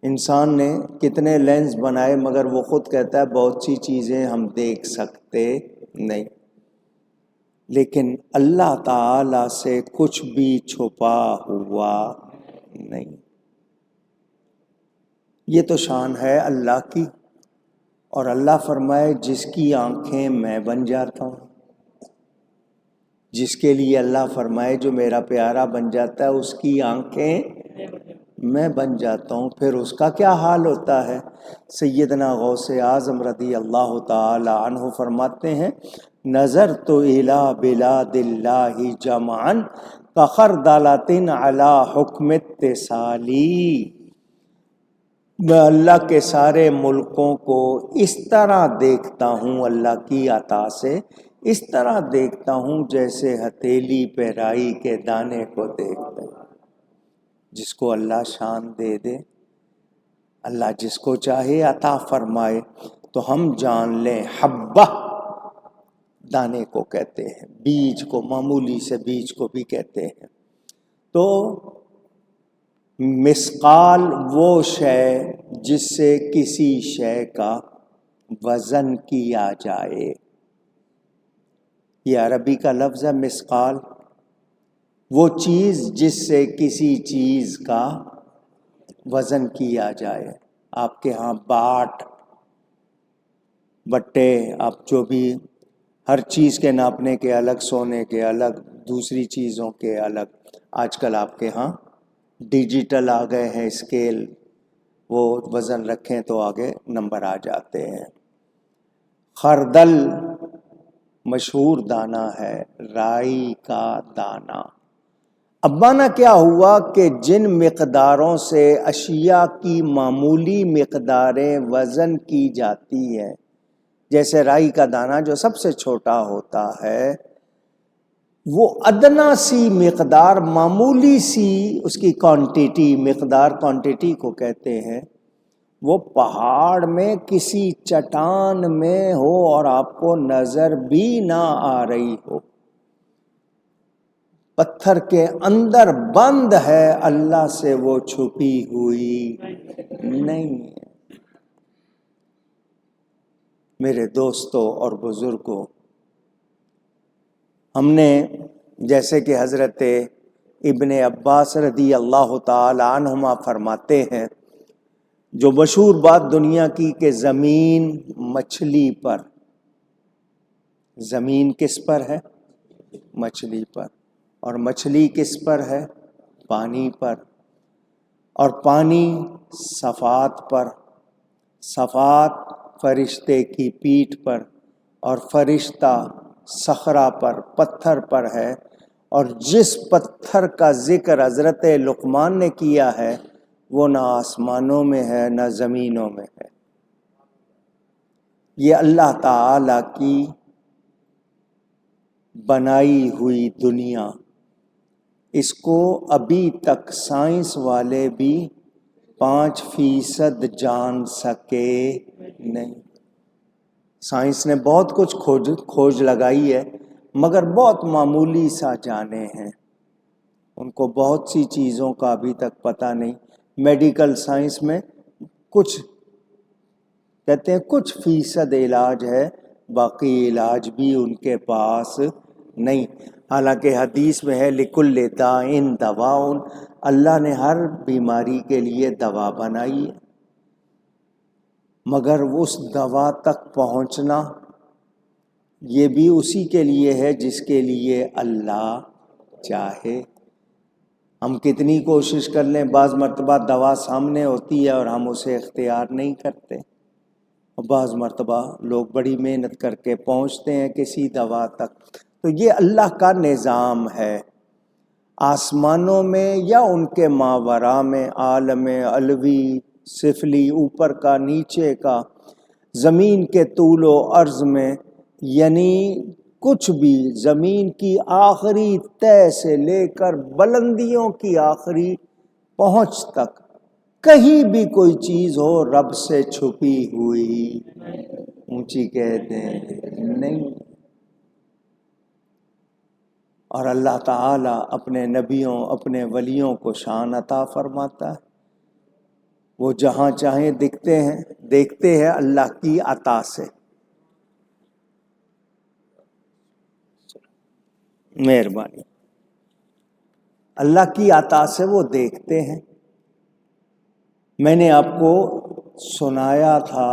انسان نے کتنے لینز بنائے مگر وہ خود کہتا ہے بہت سی چیزیں ہم دیکھ سکتے نہیں۔ لیکن اللہ تعالی سے کچھ بھی چھپا ہوا نہیں۔ یہ تو شان ہے اللہ کی، اور اللہ فرمائے جس کی آنکھیں میں بن جاتا ہوں، جس کے لیے اللہ فرمائے جو میرا پیارا بن جاتا ہے اس کی آنکھیں میں بن جاتا ہوں، پھر اس کا کیا حال ہوتا ہے۔ سیدنا غوث اعظم رضی اللہ تعالی عنہ فرماتے ہیں نظرت الی بلاد اللہ جمعا کخردلۃ علی حکم اتصالی، میں اللہ کے سارے ملکوں کو اس طرح دیکھتا ہوں، اللہ کی عطا سے اس طرح دیکھتا ہوں جیسے ہتھیلی پہ رائی کے دانے کو دیکھتا ہوں۔ جس کو اللہ شان دے دے، اللہ جس کو چاہے عطا فرمائے، تو ہم جان لیں حبہ دانے کو کہتے ہیں، بیج کو، معمولی سے بیج کو بھی کہتے ہیں۔ تو مثقال وہ شے جس سے کسی شے کا وزن کیا جائے، یہ عربی کا لفظ ہے مثقال، وہ چیز جس سے کسی چیز کا وزن کیا جائے۔ آپ کے ہاں باٹ، بٹے، آپ جو بھی ہر چیز کے ناپنے کے الگ، سونے کے الگ، دوسری چیزوں کے الگ۔ آج کل آپ کے ہاں ڈیجیٹل آ گئے ہیں اسکیل، وہ وزن رکھیں تو آگے نمبر آ جاتے ہیں۔ خردل مشہور دانہ ہے، رائی کا دانہ۔ اب مانا کیا ہوا کہ جن مقداروں سے اشیاء کی معمولی مقداریں وزن کی جاتی ہیں، جیسے رائی کا دانہ جو سب سے چھوٹا ہوتا ہے، وہ ادنا سی مقدار، معمولی سی اس کی کوانٹٹی، مقدار کوانٹٹی کو کہتے ہیں، وہ پہاڑ میں کسی چٹان میں ہو اور آپ کو نظر بھی نہ آ رہی ہو، پتھر کے اندر بند ہے، اللہ سے وہ چھپی ہوئی نہیں ہے۔ میرے دوستوں اور بزرگوں، ہم نے جیسے کہ حضرت ابن عباس رضی اللہ تعالی عنہما فرماتے ہیں، جو مشہور بات دنیا کی کہ زمین مچھلی پر، زمین کس پر ہے؟ مچھلی پر، اور مچھلی کس پر ہے؟ پانی پر، اور پانی صفات پر، صفات فرشتے کی پیٹھ پر، اور فرشتہ صخرہ پر، پتھر پر ہے، اور جس پتھر کا ذکر حضرت لقمان نے کیا ہے وہ نہ آسمانوں میں ہے نہ زمینوں میں ہے۔ یہ اللہ تعالی کی بنائی ہوئی دنیا، اس کو ابھی تک سائنس والے بھی 5% جان سکے نہیں۔ سائنس نے بہت کچھ کھوج لگائی ہے، مگر بہت معمولی سا جانے ہیں، ان کو بہت سی چیزوں کا ابھی تک پتہ نہیں۔ میڈیکل سائنس میں کچھ کہتے ہیں کچھ فیصد علاج ہے، باقی علاج بھی ان کے پاس نہیں۔ حالانکہ حدیث میں ہے لِكُلِّ دَاءٍ دَوَاءٌ، اللہ نے ہر بیماری کے لیے دوا بنائی ہے، مگر اس دوا تک پہنچنا یہ بھی اسی کے لیے ہے جس کے لیے اللہ چاہے۔ ہم کتنی کوشش کر لیں، بعض مرتبہ دوا سامنے ہوتی ہے اور ہم اسے اختیار نہیں کرتے، بعض مرتبہ لوگ بڑی محنت کر کے پہنچتے ہیں کسی دوا تک۔ تو یہ اللہ کا نظام ہے، آسمانوں میں یا ان کے ماوراء میں، عالم علوی سفلی، اوپر کا نیچے کا، زمین کے طول و عرض میں، یعنی کچھ بھی، زمین کی آخری تہہ سے لے کر بلندیوں کی آخری پہنچ تک کہیں بھی کوئی چیز ہو رب سے چھپی ہوئی اونچی کہتے ہیں نہیں۔ اور اللہ تعالیٰ اپنے نبیوں، اپنے ولیوں کو شان عطا فرماتا ہے، وہ جہاں چاہیں دکھتے ہیں، دیکھتے ہیں اللہ کی عطا سے۔ مہربانی، اللہ کی عطا سے وہ دیکھتے ہیں۔ میں نے آپ کو سنایا تھا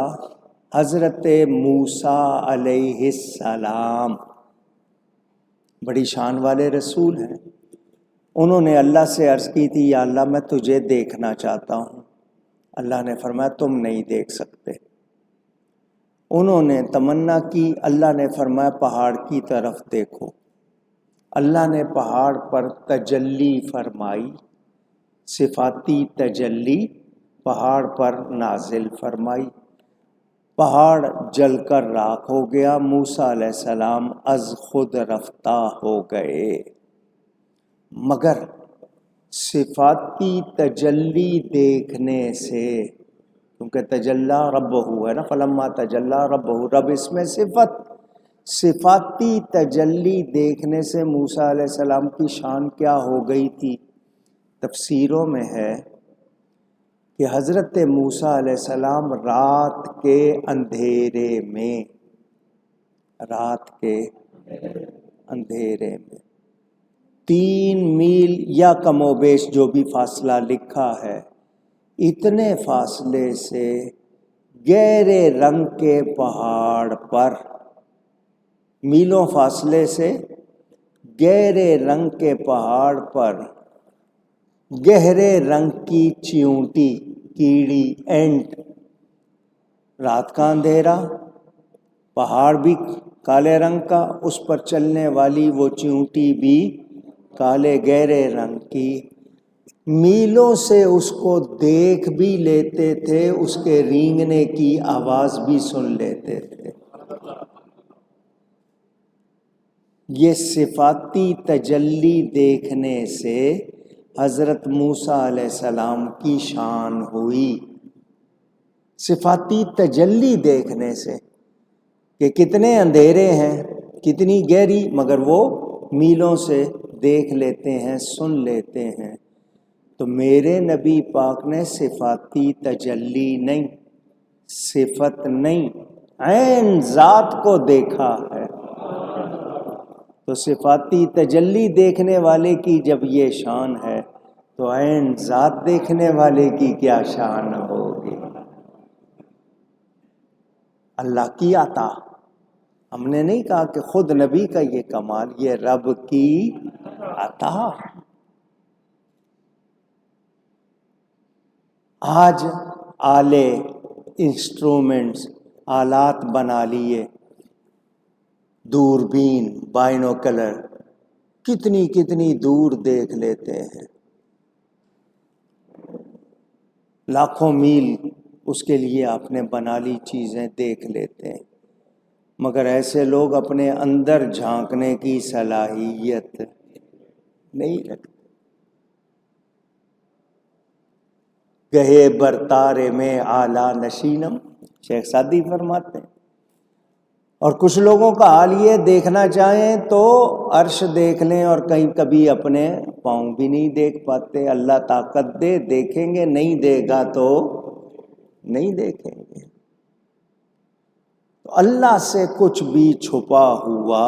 حضرت موسیٰ علیہ السلام بڑی شان والے رسول ہیں، انہوں نے اللہ سے عرض کی تھی یا اللہ میں تجھے دیکھنا چاہتا ہوں، اللہ نے فرمایا تم نہیں دیکھ سکتے۔ انہوں نے تمنا کی، اللہ نے فرمایا پہاڑ کی طرف دیکھو، اللہ نے پہاڑ پر تجلی فرمائی، صفاتی تجلی پہاڑ پر نازل فرمائی، پہاڑ جل کر راکھ ہو گیا، موسیٰ علیہ السلام از خود رفتہ ہو گئے۔ مگر صفاتی تجلی دیکھنے سے، کیونکہ تجلی ربہ ہے نا، فلما تجلی ربہ، رب اس میں صفاتی تجلی دیکھنے سے موسیٰ علیہ السلام کی شان کیا ہو گئی تھی؟ تفسیروں میں ہے کہ حضرت موسیٰ علیہ السلام رات کے اندھیرے میں 3 میل یا کم و بیش جو بھی فاصلہ لکھا ہے، اتنے فاصلے سے گہرے رنگ کے پہاڑ پر، میلوں فاصلے سے گہرے رنگ کے پہاڑ پر گہرے رنگ کی چیونٹی، کیڑی، اینٹ، رات کا اندھیرا، پہاڑ بھی کالے رنگ کا، اس پر چلنے والی وہ چیونٹی بھی کالے گہرے رنگ کی، میلوں سے اس کو دیکھ بھی لیتے تھے، اس کے رینگنے کی آواز بھی سن لیتے تھے۔ یہ صفاتی تجلی دیکھنے سے حضرت موسیٰ علیہ السلام کی شان ہوئی، صفاتی تجلی دیکھنے سے کہ کتنے اندھیرے ہیں، کتنی گہری، مگر وہ میلوں سے دیکھ لیتے ہیں، سن لیتے ہیں۔ تو میرے نبی پاک نے صفاتی تجلی نہیں، صفت نہیں، عین ذات کو دیکھا ہے۔ تو صفاتی تجلی دیکھنے والے کی جب یہ شان ہے تو عین ذات دیکھنے والے کی کیا شان ہوگی؟ اللہ کی عطا۔ ہم نے نہیں کہا کہ خود نبی کا یہ کمال، یہ رب کی عطا۔ آج آلے، انسٹرومنٹس، آلات بنا لیے، دوربین، بائنوکلر، کتنی کتنی دور دیکھ لیتے ہیں، لاکھوں میل اس کے لیے آپ نے بنا لی چیزیں، دیکھ لیتے ہیں، مگر ایسے لوگ اپنے اندر جھانکنے کی صلاحیت نہیں رکھتے۔ گہے برتارے میں اعلیٰ نشینم، شیخ سعدی فرماتے ہیں۔ اور کچھ لوگوں کا حال یہ، دیکھنا چاہیں تو عرش دیکھ لیں اور کہیں کبھی اپنے پاؤں بھی نہیں دیکھ پاتے۔ اللہ طاقت دے، دیکھیں گے، نہیں دے گا تو نہیں دیکھیں گے۔ تو اللہ سے کچھ بھی چھپا ہوا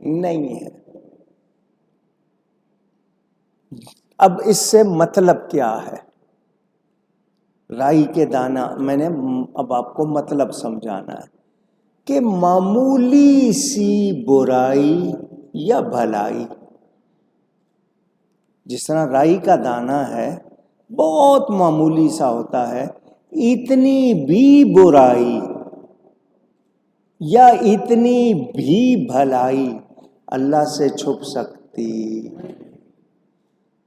نہیں ہے۔ اب اس سے مطلب کیا ہے؟ رائی کے دانہ، میں نے اب آپ کو مطلب سمجھانا ہے کہ معمولی سی برائی یا بھلائی، جس طرح رائی کا دانہ ہے بہت معمولی سا ہوتا ہے، اتنی بھی برائی یا اتنی بھی بھلائی اللہ سے چھپ سکتی؟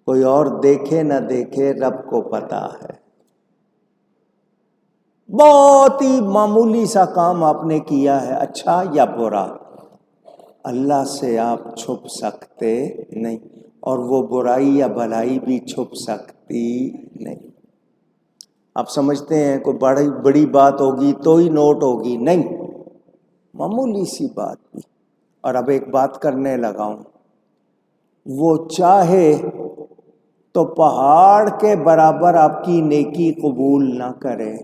کوئی اور دیکھے نہ دیکھے، رب کو پتا ہے۔ بہت ہی معمولی سا کام آپ نے کیا ہے، اچھا یا برا، اللہ سے آپ چھپ سکتے نہیں، اور وہ برائی یا بھلائی بھی چھپ سکتی نہیں۔ آپ سمجھتے ہیں کوئی بڑی بات ہوگی تو ہی نوٹ ہوگی، نہیں، معمولی سی بات بھی۔ اور اب ایک بات کرنے لگا ہوں، وہ چاہے تو پہاڑ کے برابر آپ کی نیکی قبول نہ کرے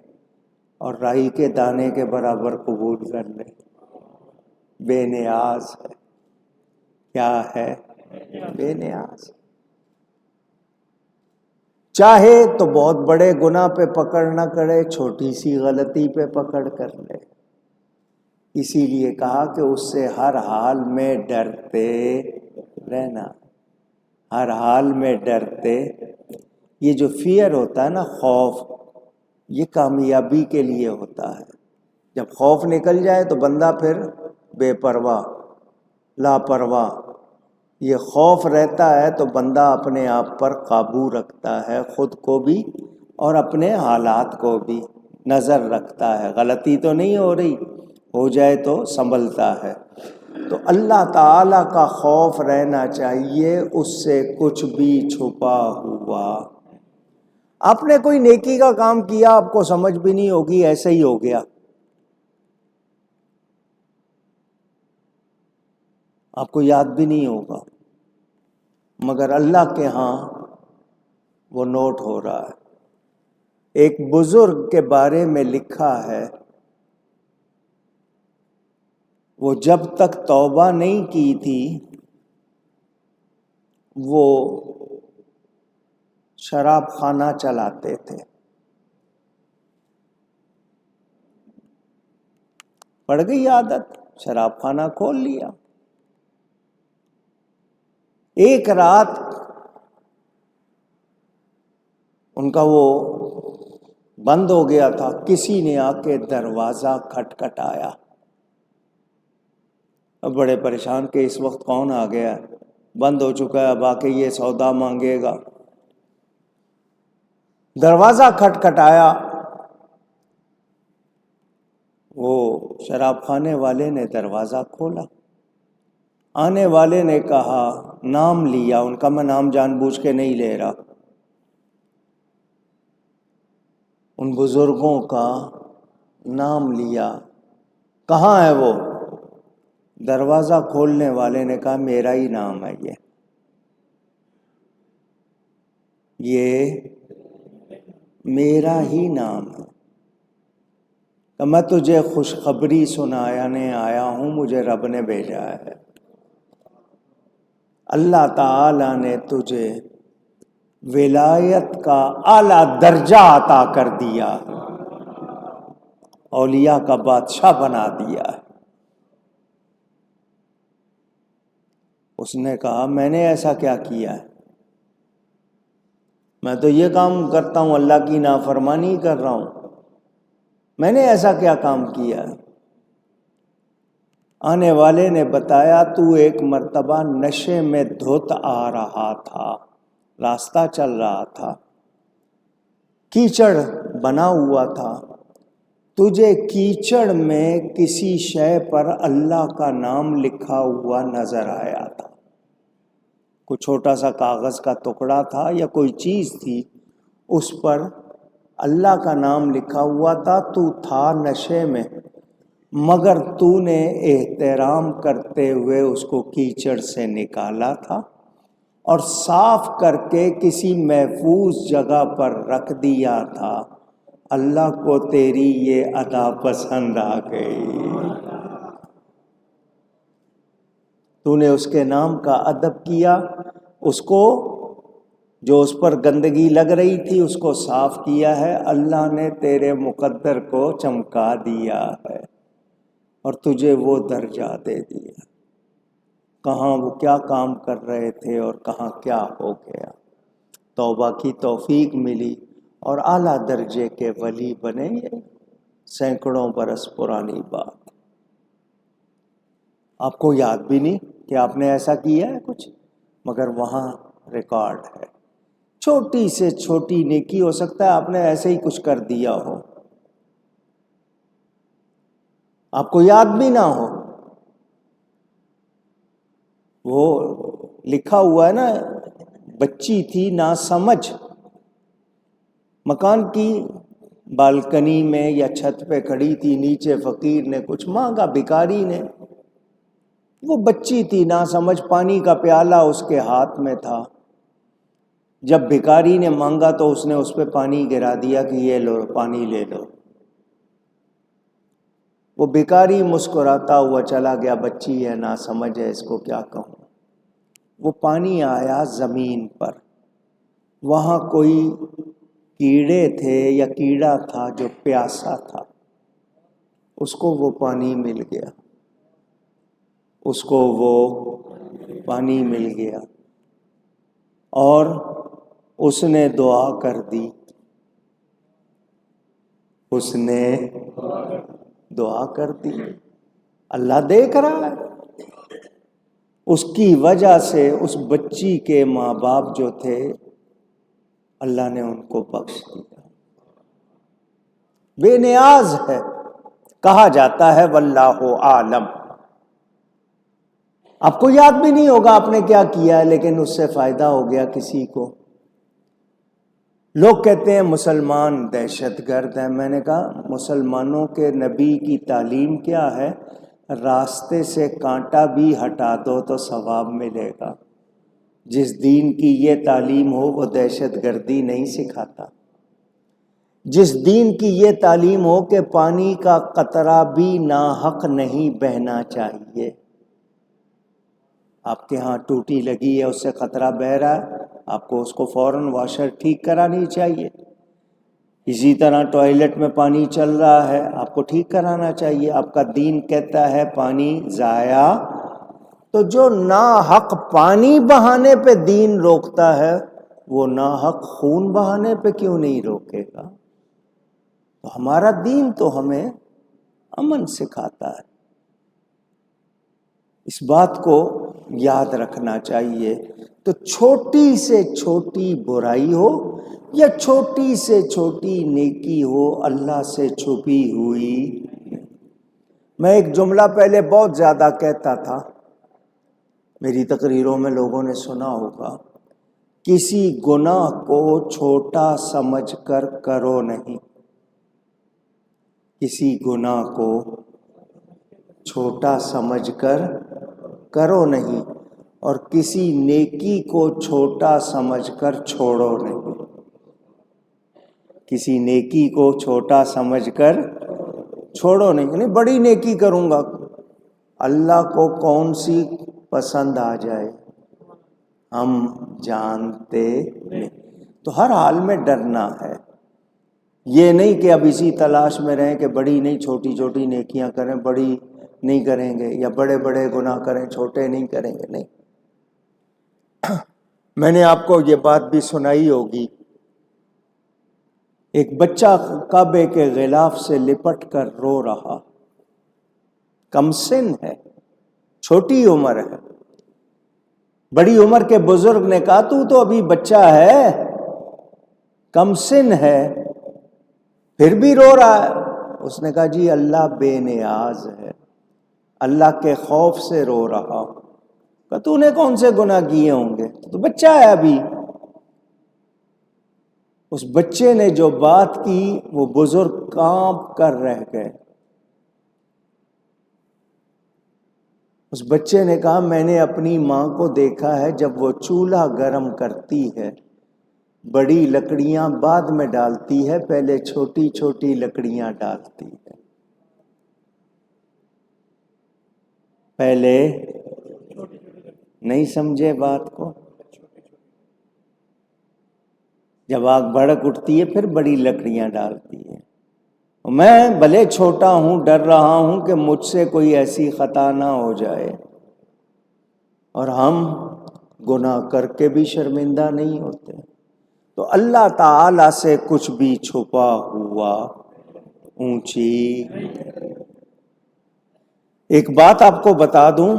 اور رائی کے دانے کے برابر قبول کر لے، بے نیاز ہے۔ کیا ہے؟ بے نیاز۔ چاہے تو بہت بڑے گناہ پہ پکڑ نہ کرے، چھوٹی سی غلطی پہ پکڑ کر لے۔ اسی لیے کہا کہ اس سے ہر حال میں ڈرتے رہنا، ہر حال میں ڈرتے۔ یہ جو فیئر ہوتا ہے نا، خوف، یہ کامیابی کے لیے ہوتا ہے۔ جب خوف نکل جائے تو بندہ پھر بے پرواہ، لاپرواہ۔ یہ خوف رہتا ہے تو بندہ اپنے آپ پر قابو رکھتا ہے، خود کو بھی اور اپنے حالات کو بھی نظر رکھتا ہے، غلطی تو نہیں ہو رہی، ہو جائے تو سنبھلتا ہے۔ تو اللہ تعالیٰ کا خوف رہنا چاہیے، اس سے کچھ بھی چھپا ہوا۔ آپ نے کوئی نیکی کا کام کیا، آپ کو سمجھ بھی نہیں ہوگی، ایسے ہی ہو گیا، آپ کو یاد بھی نہیں ہوگا، مگر اللہ کے ہاں وہ نوٹ ہو رہا ہے۔ ایک بزرگ کے بارے میں لکھا ہے، وہ جب تک توبہ نہیں کی تھی وہ شراب خانہ چلاتے تھے۔ پڑ گئی عادت، شراب خانہ کھول لیا۔ ایک رات ان کا وہ بند ہو گیا تھا، کسی نے آ کے دروازہ کھٹکھٹایا۔ اب بڑے پریشان کہ اس وقت کون آ گیا، بند ہو چکا ہے، اب آ کے یہ سودا مانگے گا۔ دروازہ کھٹکھٹایا، وہ شراب خانے والے نے دروازہ کھولا، آنے والے نے کہا، نام لیا ان کا، میں نام جان بوجھ کے نہیں لے رہا، ان بزرگوں کا نام لیا، کہاں ہے وہ؟ دروازہ کھولنے والے نے کہا میرا ہی نام ہے یہ میرا ہی نام ہے، کہ میں تجھے خوشخبری سنانے آیا ہوں، مجھے رب نے بھیجا ہے، اللہ تعالی نے تجھے ولایت کا اعلیٰ درجہ عطا کر دیا، اولیاء کا بادشاہ بنا دیا ہے۔ اس نے کہا میں نے ایسا کیا کیا ہے؟ میں تو یہ کام کرتا ہوں، اللہ کی نافرمانی کر رہا ہوں، میں نے ایسا کیا کام کیا ہے؟ آنے والے نے بتایا تو ایک مرتبہ نشے میں دھت آ رہا تھا، راستہ چل رہا تھا، کیچڑ بنا ہوا تھا، تجھے کیچڑ میں کسی شے پر اللہ کا نام لکھا ہوا نظر آیا تھا، کوئی چھوٹا سا کاغذ کا ٹکڑا تھا یا کوئی چیز تھی، اس پر اللہ کا نام لکھا ہوا تھا، تو تھا نشے میں، مگر تو نے احترام کرتے ہوئے اس کو کیچڑ سے نکالا تھا اور صاف کر کے کسی محفوظ جگہ پر رکھ دیا تھا، اللہ کو تیری یہ ادا پسند آ گئی، تو نے اس کے نام کا ادب کیا، اس کو جو اس پر گندگی لگ رہی تھی اس کو صاف کیا ہے، اللہ نے تیرے مقدر کو چمکا دیا ہے اور تجھے وہ درجہ دے دیا۔ کہاں وہ کیا کام کر رہے تھے اور کہاں کیا ہو گیا، توبہ کی توفیق ملی اور اعلیٰ درجے کے ولی بنے، یہ سینکڑوں برس پرانی بات، آپ کو یاد بھی نہیں کہ آپ نے ایسا کیا ہے کچھ، مگر وہاں ریکارڈ ہے، چھوٹی سے چھوٹی نیکی ہو سکتا ہے آپ نے ایسے ہی کچھ کر دیا ہو، آپ کو یاد بھی نہ ہو، وہ لکھا ہوا ہے نا، بچی تھی نا سمجھ، مکان کی بالکنی میں یا چھت پہ کھڑی تھی، نیچے فقیر نے کچھ مانگا، بھکاری نے، وہ بچی تھی نا سمجھ، پانی کا پیالہ اس کے ہاتھ میں تھا، جب بھکاری نے مانگا تو اس نے اس پہ پانی گرا دیا کہ یہ لو پانی لے لو، وہ بھکاری مسکراتا ہوا چلا گیا، بچی ہے نا سمجھ ہے، اس کو کیا کہوں، وہ پانی آیا زمین پر، وہاں کوئی کیڑے تھے یا کیڑا تھا جو پیاسا تھا، اس کو وہ پانی مل گیا، اس کو وہ پانی مل گیا اور اس نے دعا کر دی، اس نے دعا کر دی، اللہ دیکھ رہا ہے، اس کی وجہ سے اس بچی کے ماں باپ جو تھے اللہ نے ان کو بخش دیا، بے نیاز ہے، کہا جاتا ہے واللہ عالم، آپ کو یاد بھی نہیں ہوگا آپ نے کیا کیا ہے، لیکن اس سے فائدہ ہو گیا کسی کو۔ لوگ کہتے ہیں مسلمان دہشت گرد ہیں، میں نے کہا مسلمانوں کے نبی کی تعلیم کیا ہے، راستے سے کانٹا بھی ہٹا دو تو ثواب ملے گا، جس دین کی یہ تعلیم ہو وہ دہشت گردی نہیں سکھاتا، جس دین کی یہ تعلیم ہو کہ پانی کا قطرہ بھی ناحق نہیں بہنا چاہیے، آپ کے ہاں ٹوٹی لگی ہے اس سے قطرہ بہہ رہا ہے، آپ کو اس کو فوراً واشر ٹھیک کرانی چاہیے، اسی طرح ٹوائلٹ میں پانی چل رہا ہے آپ کو ٹھیک کرانا چاہیے، آپ کا دین کہتا ہے پانی ضائع، تو جو ناحق پانی بہانے پہ دین روکتا ہے وہ ناحق خون بہانے پہ کیوں نہیں روکے گا؟ تو ہمارا دین تو ہمیں امن سکھاتا ہے، اس بات کو یاد رکھنا چاہیے، تو چھوٹی سے چھوٹی برائی ہو یا چھوٹی سے چھوٹی نیکی ہو، اللہ سے چھپی ہوئی۔ میں ایک جملہ پہلے بہت زیادہ کہتا تھا، میری تقریروں میں لوگوں نے سنا ہوگا، کسی گناہ کو چھوٹا سمجھ کر کرو نہیں، کسی گناہ کو چھوٹا سمجھ کر کرو نہیں، اور کسی نیکی کو چھوٹا سمجھ کر چھوڑو نہیں، کسی نیکی کو چھوٹا سمجھ کر چھوڑو نہیں، یعنی بڑی نیکی کروں گا، اللہ کو کون سی پسند آ جائے ہم جانتے نہیں، تو ہر حال میں ڈرنا ہے، یہ نہیں کہ اب اسی تلاش میں رہیں کہ بڑی نہیں چھوٹی چھوٹی نیکیاں کریں، بڑی نہیں کریں گے، یا بڑے بڑے گناہ کریں چھوٹے نہیں کریں گے، نہیں۔ میں نے آپ کو یہ بات بھی سنائی ہوگی، ایک بچہ کعبے کے غلاف سے لپٹ کر رو رہا، کم سن ہے، چھوٹی عمر ہے، بڑی عمر کے بزرگ نے کہا تو ابھی بچہ ہے، کم سن ہے، پھر بھی رو رہا ہے۔ اس نے کہا جی اللہ بے نیاز ہے، اللہ کے خوف سے رو رہا ہوں۔ کہا تو نے کون سے گناہ کیے ہوں گے، تو بچہ ہے ابھی۔ اس بچے نے جو بات کی وہ بزرگ کانپ کر رہ گئے۔ اس بچے نے کہا میں نے اپنی ماں کو دیکھا ہے جب وہ چولہا گرم کرتی ہے، بڑی لکڑیاں بعد میں ڈالتی ہے، پہلے چھوٹی چھوٹی لکڑیاں ڈالتی ہے، پہلے نہیں سمجھے بات کو، جب آگ بھڑک اٹھتی ہے پھر بڑی لکڑیاں ڈالتی ہے۔ میں بھلے چھوٹا ہوں، ڈر رہا ہوں کہ مجھ سے کوئی ایسی خطا نہ ہو جائے، اور ہم گناہ کر کے بھی شرمندہ نہیں ہوتے، تو اللہ تعالی سے کچھ بھی چھپا ہوا اونچی۔ ایک بات آپ کو بتا دوں،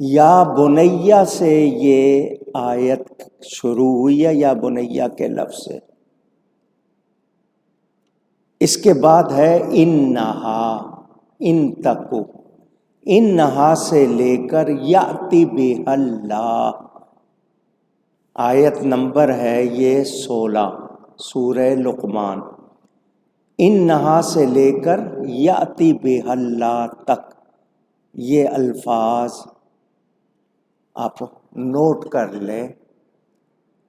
یا بنیا سے یہ آیت شروع ہوئی ہے، یا بنیا کے لفظ سے، اس کے بعد ہے انہا، ان تکو، انہا سے لے کر یاتی بہ اللہ، آیت نمبر ہے یہ 16 سورہ لقمان، انہا سے لے کر یاتی بہ اللہ تک، یہ الفاظ آپ نوٹ کر لیں۔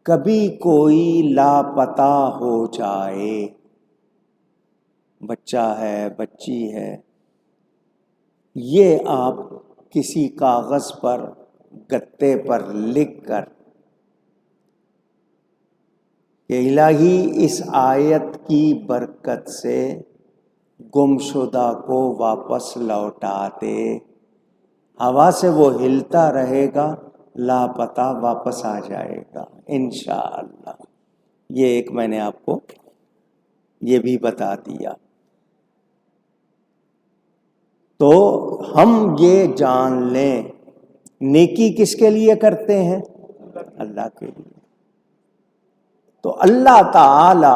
کبھی کوئی لاپتہ ہو جائے، بچہ ہے، بچی ہے، یہ آپ کسی کاغذ پر، گتے پر لکھ کر کہ الہی اس آیت کی برکت سے گمشدہ کو واپس لوٹا دے، ہوا سے وہ ہلتا رہے گا، لاپتہ واپس آ جائے گا انشاءاللہ۔ یہ ایک میں نے آپ کو یہ بھی بتا دیا۔ تو ہم یہ جان لیں، نیکی کس کے لیے کرتے ہیں؟ اللہ کے لیے۔ تو اللہ تعالی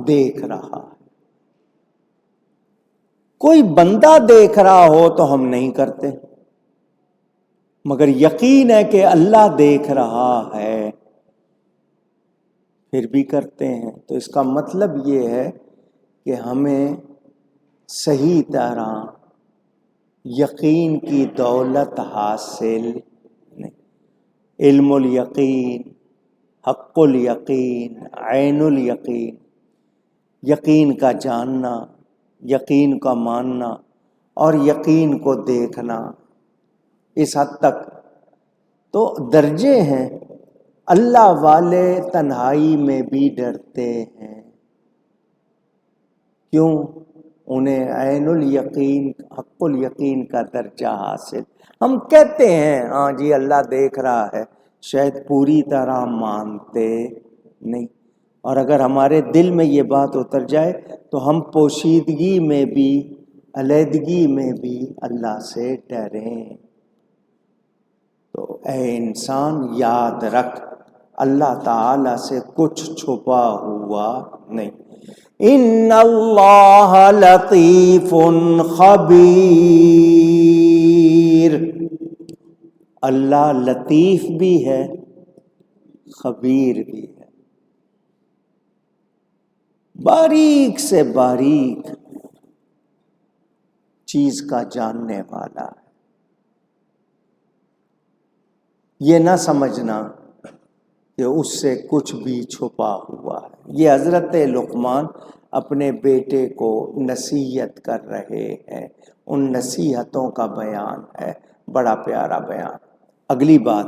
دیکھ رہا ہے، کوئی بندہ دیکھ رہا ہو تو ہم نہیں کرتے، مگر یقین ہے کہ اللہ دیکھ رہا ہے پھر بھی کرتے ہیں۔ تو اس کا مطلب یہ ہے کہ ہمیں صحیح طرح یقین کی دولت حاصل نہیں، علم الیقین، حق الیقین، عین الیقین، یقین کا جاننا، یقین کا ماننا اور یقین کو دیکھنا، اس حد تک تو درجے ہیں۔ اللہ والے تنہائی میں بھی ڈرتے ہیں، کیوں؟ انہیں عین الیقین، حق الیقین کا درجہ حاصل۔ ہم کہتے ہیں ہاں جی اللہ دیکھ رہا ہے، شاید پوری طرح مانتے نہیں، اور اگر ہمارے دل میں یہ بات اتر جائے تو ہم پوشیدگی میں بھی، علیحدگی میں بھی اللہ سے ڈریں۔ تو اے انسان یاد رکھ، اللہ تعالی سے کچھ چھپا ہوا نہیں۔ ان اللہ لطیف خبیر، اللہ لطیف بھی ہے، خبیر بھی ہے، باریک سے باریک چیز کا جاننے والا ہے۔ یہ نہ سمجھنا کہ اس سے کچھ بھی چھپا ہوا ہے۔ یہ حضرت لقمان اپنے بیٹے کو نصیحت کر رہے ہیں، ان نصیحتوں کا بیان ہے، بڑا پیارا بیان۔ اگلی بات،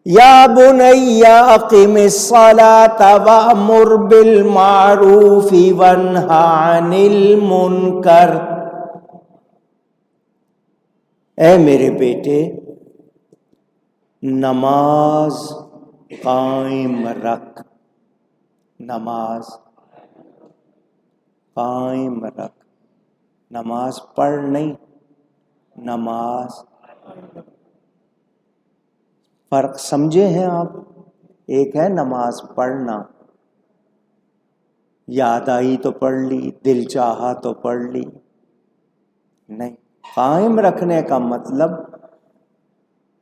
یا بنی اقم الصلاۃ وامر بالمعروف وانہ عن المنکر، اے میرے بیٹے نماز قائم رکھ، نماز قائم رکھ، نماز پڑھ نہیں، نماز۔ فرق سمجھے ہیں آپ؟ ایک ہے نماز پڑھنا، یاد آئی تو پڑھ لی، دل چاہا تو پڑھ لی، نہیں، قائم رکھنے کا مطلب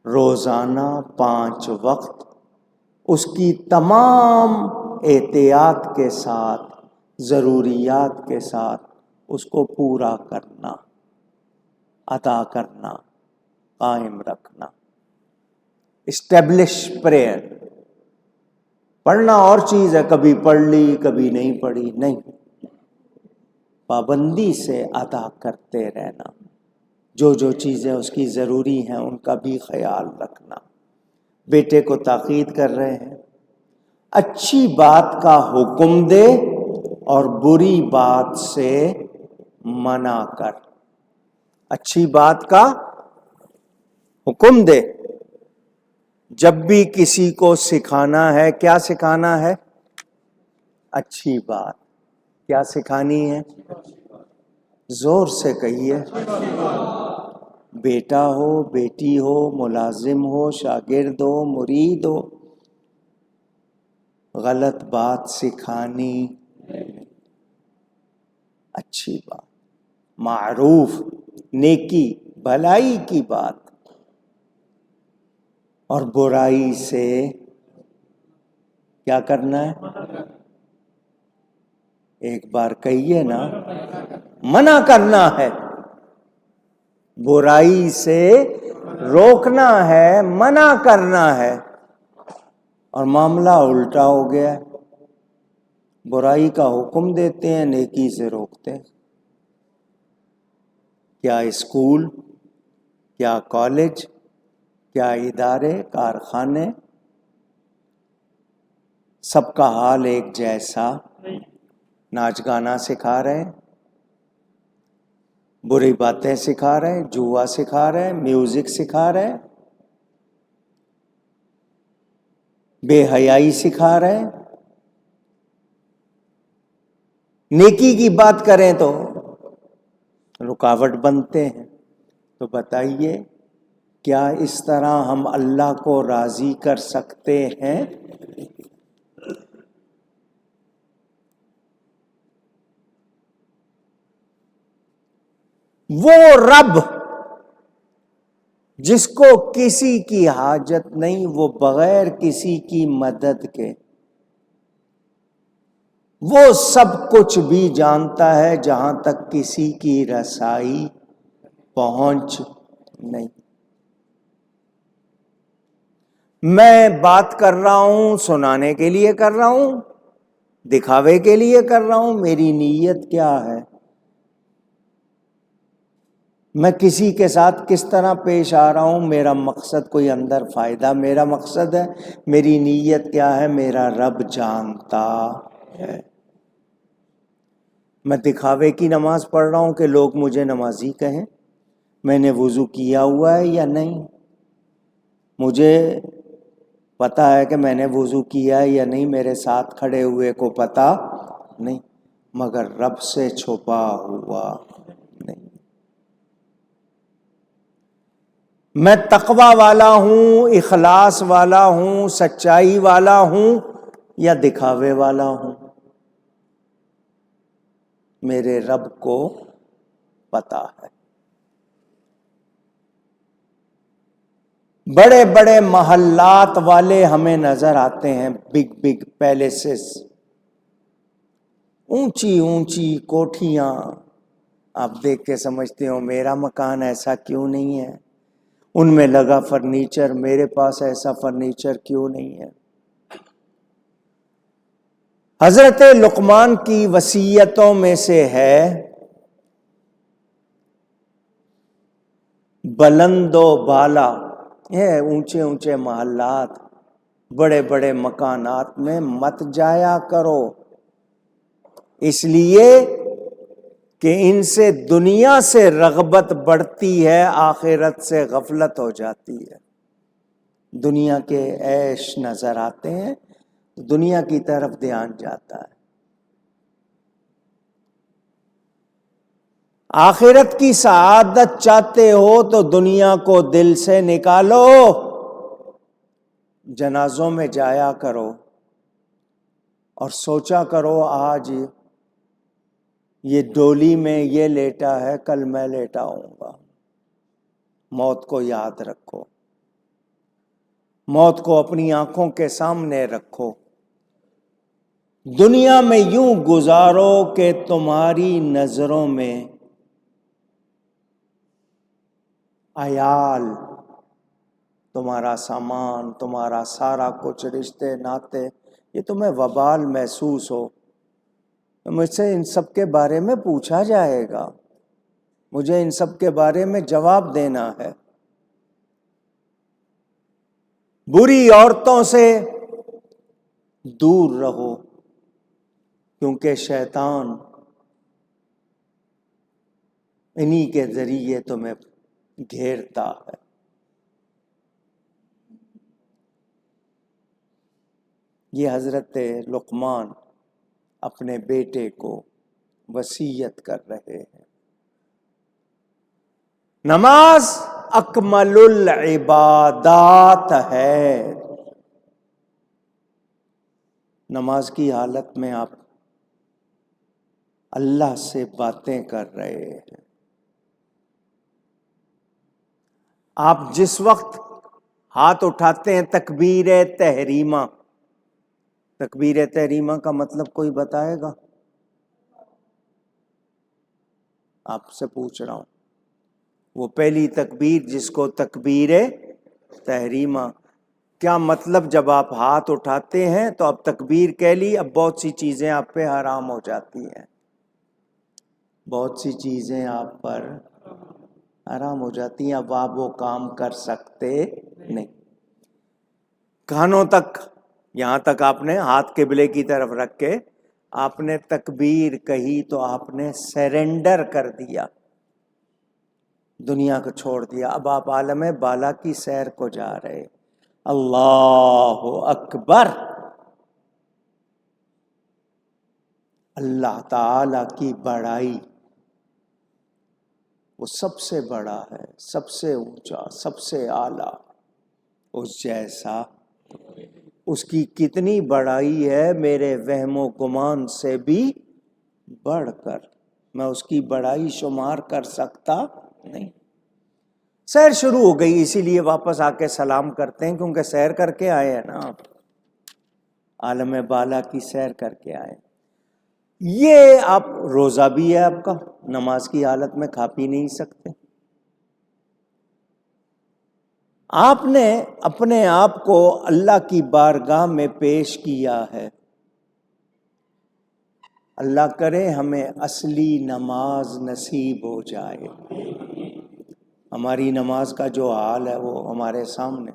روزانہ 5 وقت اس کی تمام احتیاط کے ساتھ، ضروریات کے ساتھ اس کو پورا کرنا، ادا کرنا، قائم رکھنا۔ اسٹیبلش پریئر، پڑھنا اور چیز ہے، کبھی پڑھ لی کبھی نہیں پڑھی، نہیں، پابندی سے ادا کرتے رہنا، جو جو چیزیں اس کی ضروری ہیں ان کا بھی خیال رکھنا۔ بیٹے کو تاکید کر رہے ہیں، اچھی بات کا حکم دے اور بری بات سے منع کر۔ اچھی بات کا حکم دے، جب بھی کسی کو سکھانا ہے، کیا سکھانا ہے؟ اچھی بات۔ کیا سکھانی ہے؟ زور سے کہیے، بیٹا ہو، بیٹی ہو، ملازم ہو، شاگرد ہو، مرید ہو، غلط بات سکھانی، اچھی بات، معروف، نیکی، بھلائی کی بات، اور برائی سے کیا کرنا ہے؟ ایک بار کہیے نا، منع کرنا ہے، برائی سے روکنا ہے، منع کرنا ہے۔ اور معاملہ الٹا ہو گیا ہے، برائی کا حکم دیتے ہیں، نیکی سے روکتے ہیں۔ کیا اسکول، کیا کالج، کیا ادارے، کارخانے، سب کا حال ایک جیسا؟ ناچ گانا سکھا رہے ہیں، بری باتیں سکھا رہے ہیں، جوا سکھا رہے ہیں، میوزک سکھا رہے ہیں، بے حیائی سکھا رہے ہیں۔ نیکی کی بات کریں تو رکاوٹ بنتے ہیں۔ تو بتائیے، کیا اس طرح ہم اللہ کو راضی کر سکتے ہیں؟ وہ رب جس کو کسی کی حاجت نہیں، وہ بغیر کسی کی مدد کے وہ سب کچھ بھی جانتا ہے، جہاں تک کسی کی رسائی پہنچ نہیں۔ میں بات کر رہا ہوں سنانے کے لیے کر رہا ہوں، دکھاوے کے لیے کر رہا ہوں، میری نیت کیا ہے؟ میں کسی کے ساتھ کس طرح پیش آ رہا ہوں؟ میرا مقصد کوئی اندر فائدہ میرا مقصد ہے؟ میری نیت کیا ہے؟ میرا رب جانتا ہے۔ میں دکھاوے کی نماز پڑھ رہا ہوں کہ لوگ مجھے نمازی کہیں، میں نے وضو کیا ہوا ہے یا نہیں، مجھے پتا ہے کہ میں نے وضو کیا ہے یا نہیں، میرے ساتھ کھڑے ہوئے کو پتا نہیں، مگر رب سے چھپا ہوا نہیں۔ میں تقوی والا ہوں، اخلاص والا ہوں، سچائی والا ہوں یا دکھاوے والا ہوں؟ میرے رب کو پتا ہے۔ بڑے بڑے محلات والے ہمیں نظر آتے ہیں، بگ بگ پیلیسز، اونچی اونچی کوٹھیاں، آپ دیکھ کے سمجھتے ہو میرا مکان ایسا کیوں نہیں ہے، ان میں لگا فرنیچر، میرے پاس ایسا فرنیچر کیوں نہیں ہے۔ حضرت لقمان کی وصیتوں میں سے ہے بلند و بالا، یہ اونچے اونچے محلات، بڑے بڑے مکانات میں مت جایا کرو، اس لیے کہ ان سے دنیا سے رغبت بڑھتی ہے، آخرت سے غفلت ہو جاتی ہے۔ دنیا کے عیش نظر آتے ہیں تو دنیا کی طرف دھیان جاتا ہے۔ آخرت کی سعادت چاہتے ہو تو دنیا کو دل سے نکالو، جنازوں میں جایا کرو اور سوچا کرو آج یہ ڈولی میں یہ لیٹا ہے، کل میں لیٹا ہوں گا۔ موت کو یاد رکھو، موت کو اپنی آنکھوں کے سامنے رکھو، دنیا میں یوں گزارو کہ تمہاری نظروں میں عیال، تمہارا سامان، تمہارا سارا کچھ، رشتے ناتے، یہ تمہیں وبال محسوس ہو۔ مجھ سے ان سب کے بارے میں پوچھا جائے گا، مجھے ان سب کے بارے میں جواب دینا ہے۔ بری عورتوں سے دور رہو، کیونکہ شیطان انہی کے ذریعے تمہیں گھیرتا ہے۔ یہ حضرت لقمان اپنے بیٹے کو وصیت کر رہے ہیں۔ نماز اکمل العبادات ہے، نماز کی حالت میں آپ اللہ سے باتیں کر رہے ہیں۔ آپ جس وقت ہاتھ اٹھاتے ہیں تکبیر تحریمہ، تکبیر تحریمہ کا مطلب کوئی بتائے گا؟ آپ سے پوچھ رہا ہوں، وہ پہلی تکبیر جس کو تکبیر تحریمہ، کیا مطلب؟ جب آپ ہاتھ اٹھاتے ہیں تو اب تکبیر کہہ لی، اب بہت سی چیزیں آپ پہ حرام ہو جاتی ہیں، بہت سی چیزیں آپ پر حرام ہو جاتی ہیں، اب آپ وہ کام کر سکتے نہیں۔ کانوں تک، یہاں تک آپ نے ہاتھ قبلے کی طرف رکھ کے آپ نے تکبیر کہی تو آپ نے سرنڈر کر دیا، دنیا کو چھوڑ دیا، اب آپ عالم بالا کی سیر کو جا رہے۔ اللہ اکبر، اللہ تعالی کی بڑائی، وہ سب سے بڑا ہے، سب سے اونچا، سب سے اعلیٰ، اس جیسا، اس کی کتنی بڑائی ہے میرے وہم و گمان سے بھی بڑھ کر، میں اس کی بڑائی شمار کر سکتا نہیں۔ سیر شروع ہو گئی، اسی لیے واپس آ کے سلام کرتے ہیں، کیونکہ سیر کر کے آئے ہیں نا، عالم بالا کی سیر کر کے آئے۔ یہ آپ روزہ بھی ہے آپ کا، نماز کی حالت میں کھا پی نہیں سکتے، آپ نے اپنے آپ کو اللہ کی بارگاہ میں پیش کیا ہے۔ اللہ کرے ہمیں اصلی نماز نصیب ہو جائے۔ ہماری نماز کا جو حال ہے وہ ہمارے سامنے،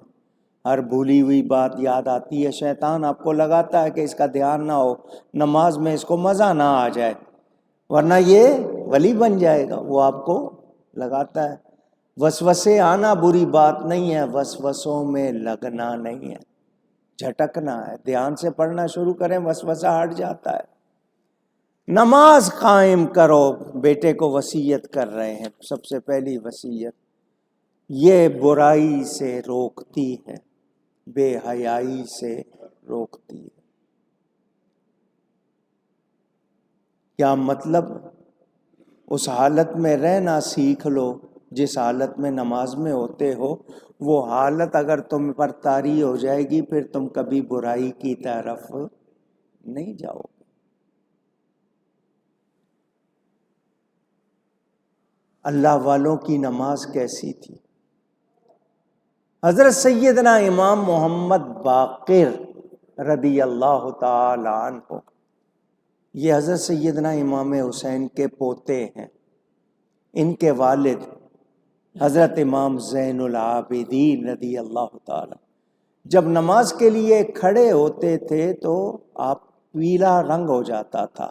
ہر بھولی ہوئی بات یاد آتی ہے، شیطان آپ کو لگاتا ہے کہ اس کا دھیان نہ ہو، نماز میں اس کو مزہ نہ آ جائے، ورنہ یہ ولی بن جائے گا، وہ آپ کو لگاتا ہے۔ وسوسے آنا بری بات نہیں ہے، وسوسوں میں لگنا نہیں ہے، جھٹکنا ہے، دھیان سے پڑھنا شروع کریں وسوسہ ہٹ جاتا ہے۔ نماز قائم کرو، بیٹے کو وصیت کر رہے ہیں، سب سے پہلی وصیت یہ برائی سے روکتی ہے، بے حیائی سے روکتی ہے۔ کیا مطلب؟ اس حالت میں رہنا سیکھ لو جس حالت میں نماز میں ہوتے ہو وہ حالت اگر تم پر طاری ہو جائے گی پھر تم کبھی برائی کی طرف نہیں جاؤ گے۔ اللہ والوں کی نماز کیسی تھی؟ حضرت سیدنا امام محمد باقر رضی اللہ تعالی عنہ، یہ حضرت سیدنا امام حسین کے پوتے ہیں، ان کے والد حضرت امام زین العابدین رضی اللہ تعالی جب نماز کے لیے کھڑے ہوتے تھے تو آپ پیلا رنگ ہو جاتا تھا،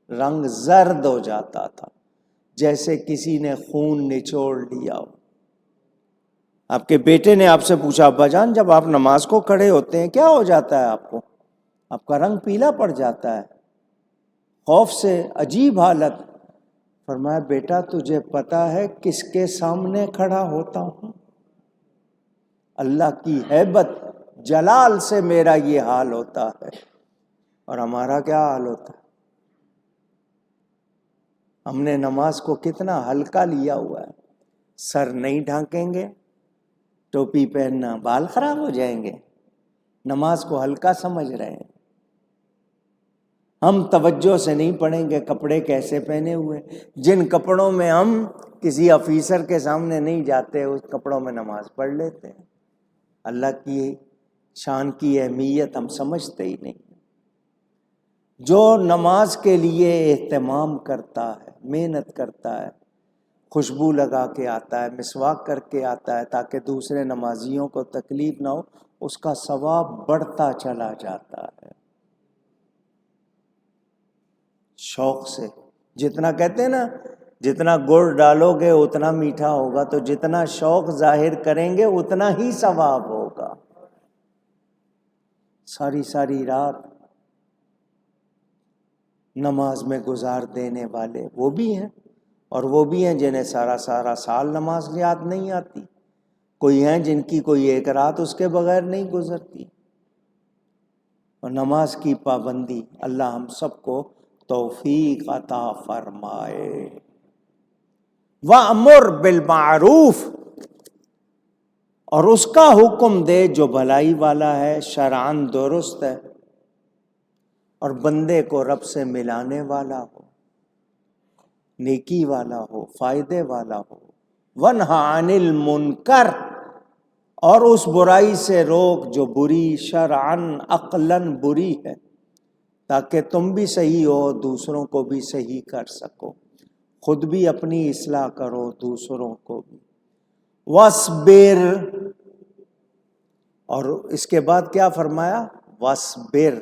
رنگ زرد ہو جاتا تھا، جیسے کسی نے خون نچوڑ لیا ہو۔ آپ کے بیٹے نے آپ سے پوچھا، ابا جان جب آپ نماز کو کھڑے ہوتے ہیں کیا ہو جاتا ہے آپ کو؟ آپ کا رنگ پیلا پڑ جاتا ہے، خوف سے عجیب حالت۔ فرمایا بیٹا تجھے پتا ہے کس کے سامنے کھڑا ہوتا ہوں؟ اللہ کی ہیبت جلال سے میرا یہ حال ہوتا ہے، اور ہمارا کیا حال ہوتا ہے؟ ہم نے نماز کو کتنا ہلکا لیا ہوا ہے، سر نہیں ڈھانکیں گے، ٹوپی پہننا بال خراب ہو جائیں گے، نماز کو ہلکا سمجھ رہے ہیں۔ ہم توجہ سے نہیں پڑھیں گے کپڑے کیسے پہنے ہوئے، جن کپڑوں میں ہم کسی آفیسر کے سامنے نہیں جاتے اس کپڑوں میں نماز پڑھ لیتے ہیں۔ اللہ کی شان کی اہمیت ہم سمجھتے ہی نہیں۔ جو نماز کے لیے اہتمام کرتا ہے، محنت کرتا ہے، خوشبو لگا کے آتا ہے، مسواک کر کے آتا ہے تاکہ دوسرے نمازیوں کو تکلیف نہ ہو، اس کا ثواب بڑھتا چلا جاتا ہے۔ شوق سے، جتنا کہتے ہیں نا جتنا گڑ ڈالو گے اتنا میٹھا ہوگا، تو جتنا شوق ظاہر کریں گے اتنا ہی ثواب ہوگا۔ ساری ساری رات نماز میں گزار دینے والے وہ بھی ہیں، اور وہ بھی ہیں جنہیں سارا سال نماز یاد نہیں آتی، کوئی ہیں جن کی کوئی ایک رات اس کے بغیر نہیں گزرتی۔ اور نماز کی پابندی اللہ ہم سب کو توفیق عطا فرمائے۔ وَأْمُرْ بِالْمَعْرُوفِ، اور اس کا حکم دے جو بھلائی والا ہے، شرعاً درست ہے، اور بندے کو رب سے ملانے والا ہو، نیکی والا ہو، فائدے والا ہو۔ وَانْہَ عَنِ الْمُنْکَرِ، اور اس برائی سے روک جو بری شرعاً عقلاً بری ہے، تاکہ تم بھی صحیح ہو دوسروں کو بھی صحیح کر سکو، خود بھی اپنی اصلاح کرو دوسروں کو بھی۔ وَاصْبِرْ، اور اس کے بعد کیا فرمایا؟ وَاصْبِرْ،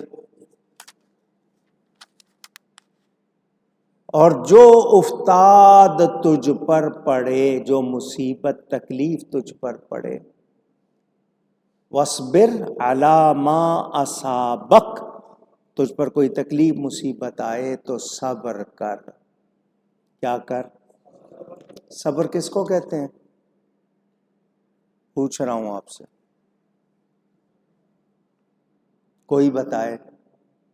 اور جو افتاد تجھ پر پڑے، جو مصیبت تکلیف تجھ پر پڑے، وَاصْبِرْ عَلَىٰ مَا أَصَابَكَ، تجھ پر کوئی تکلیف مصیبت آئے تو صبر کر۔ کیا کر؟ صبر کس کو کہتے ہیں؟ پوچھ رہا ہوں آپ سے، کوئی بتائے،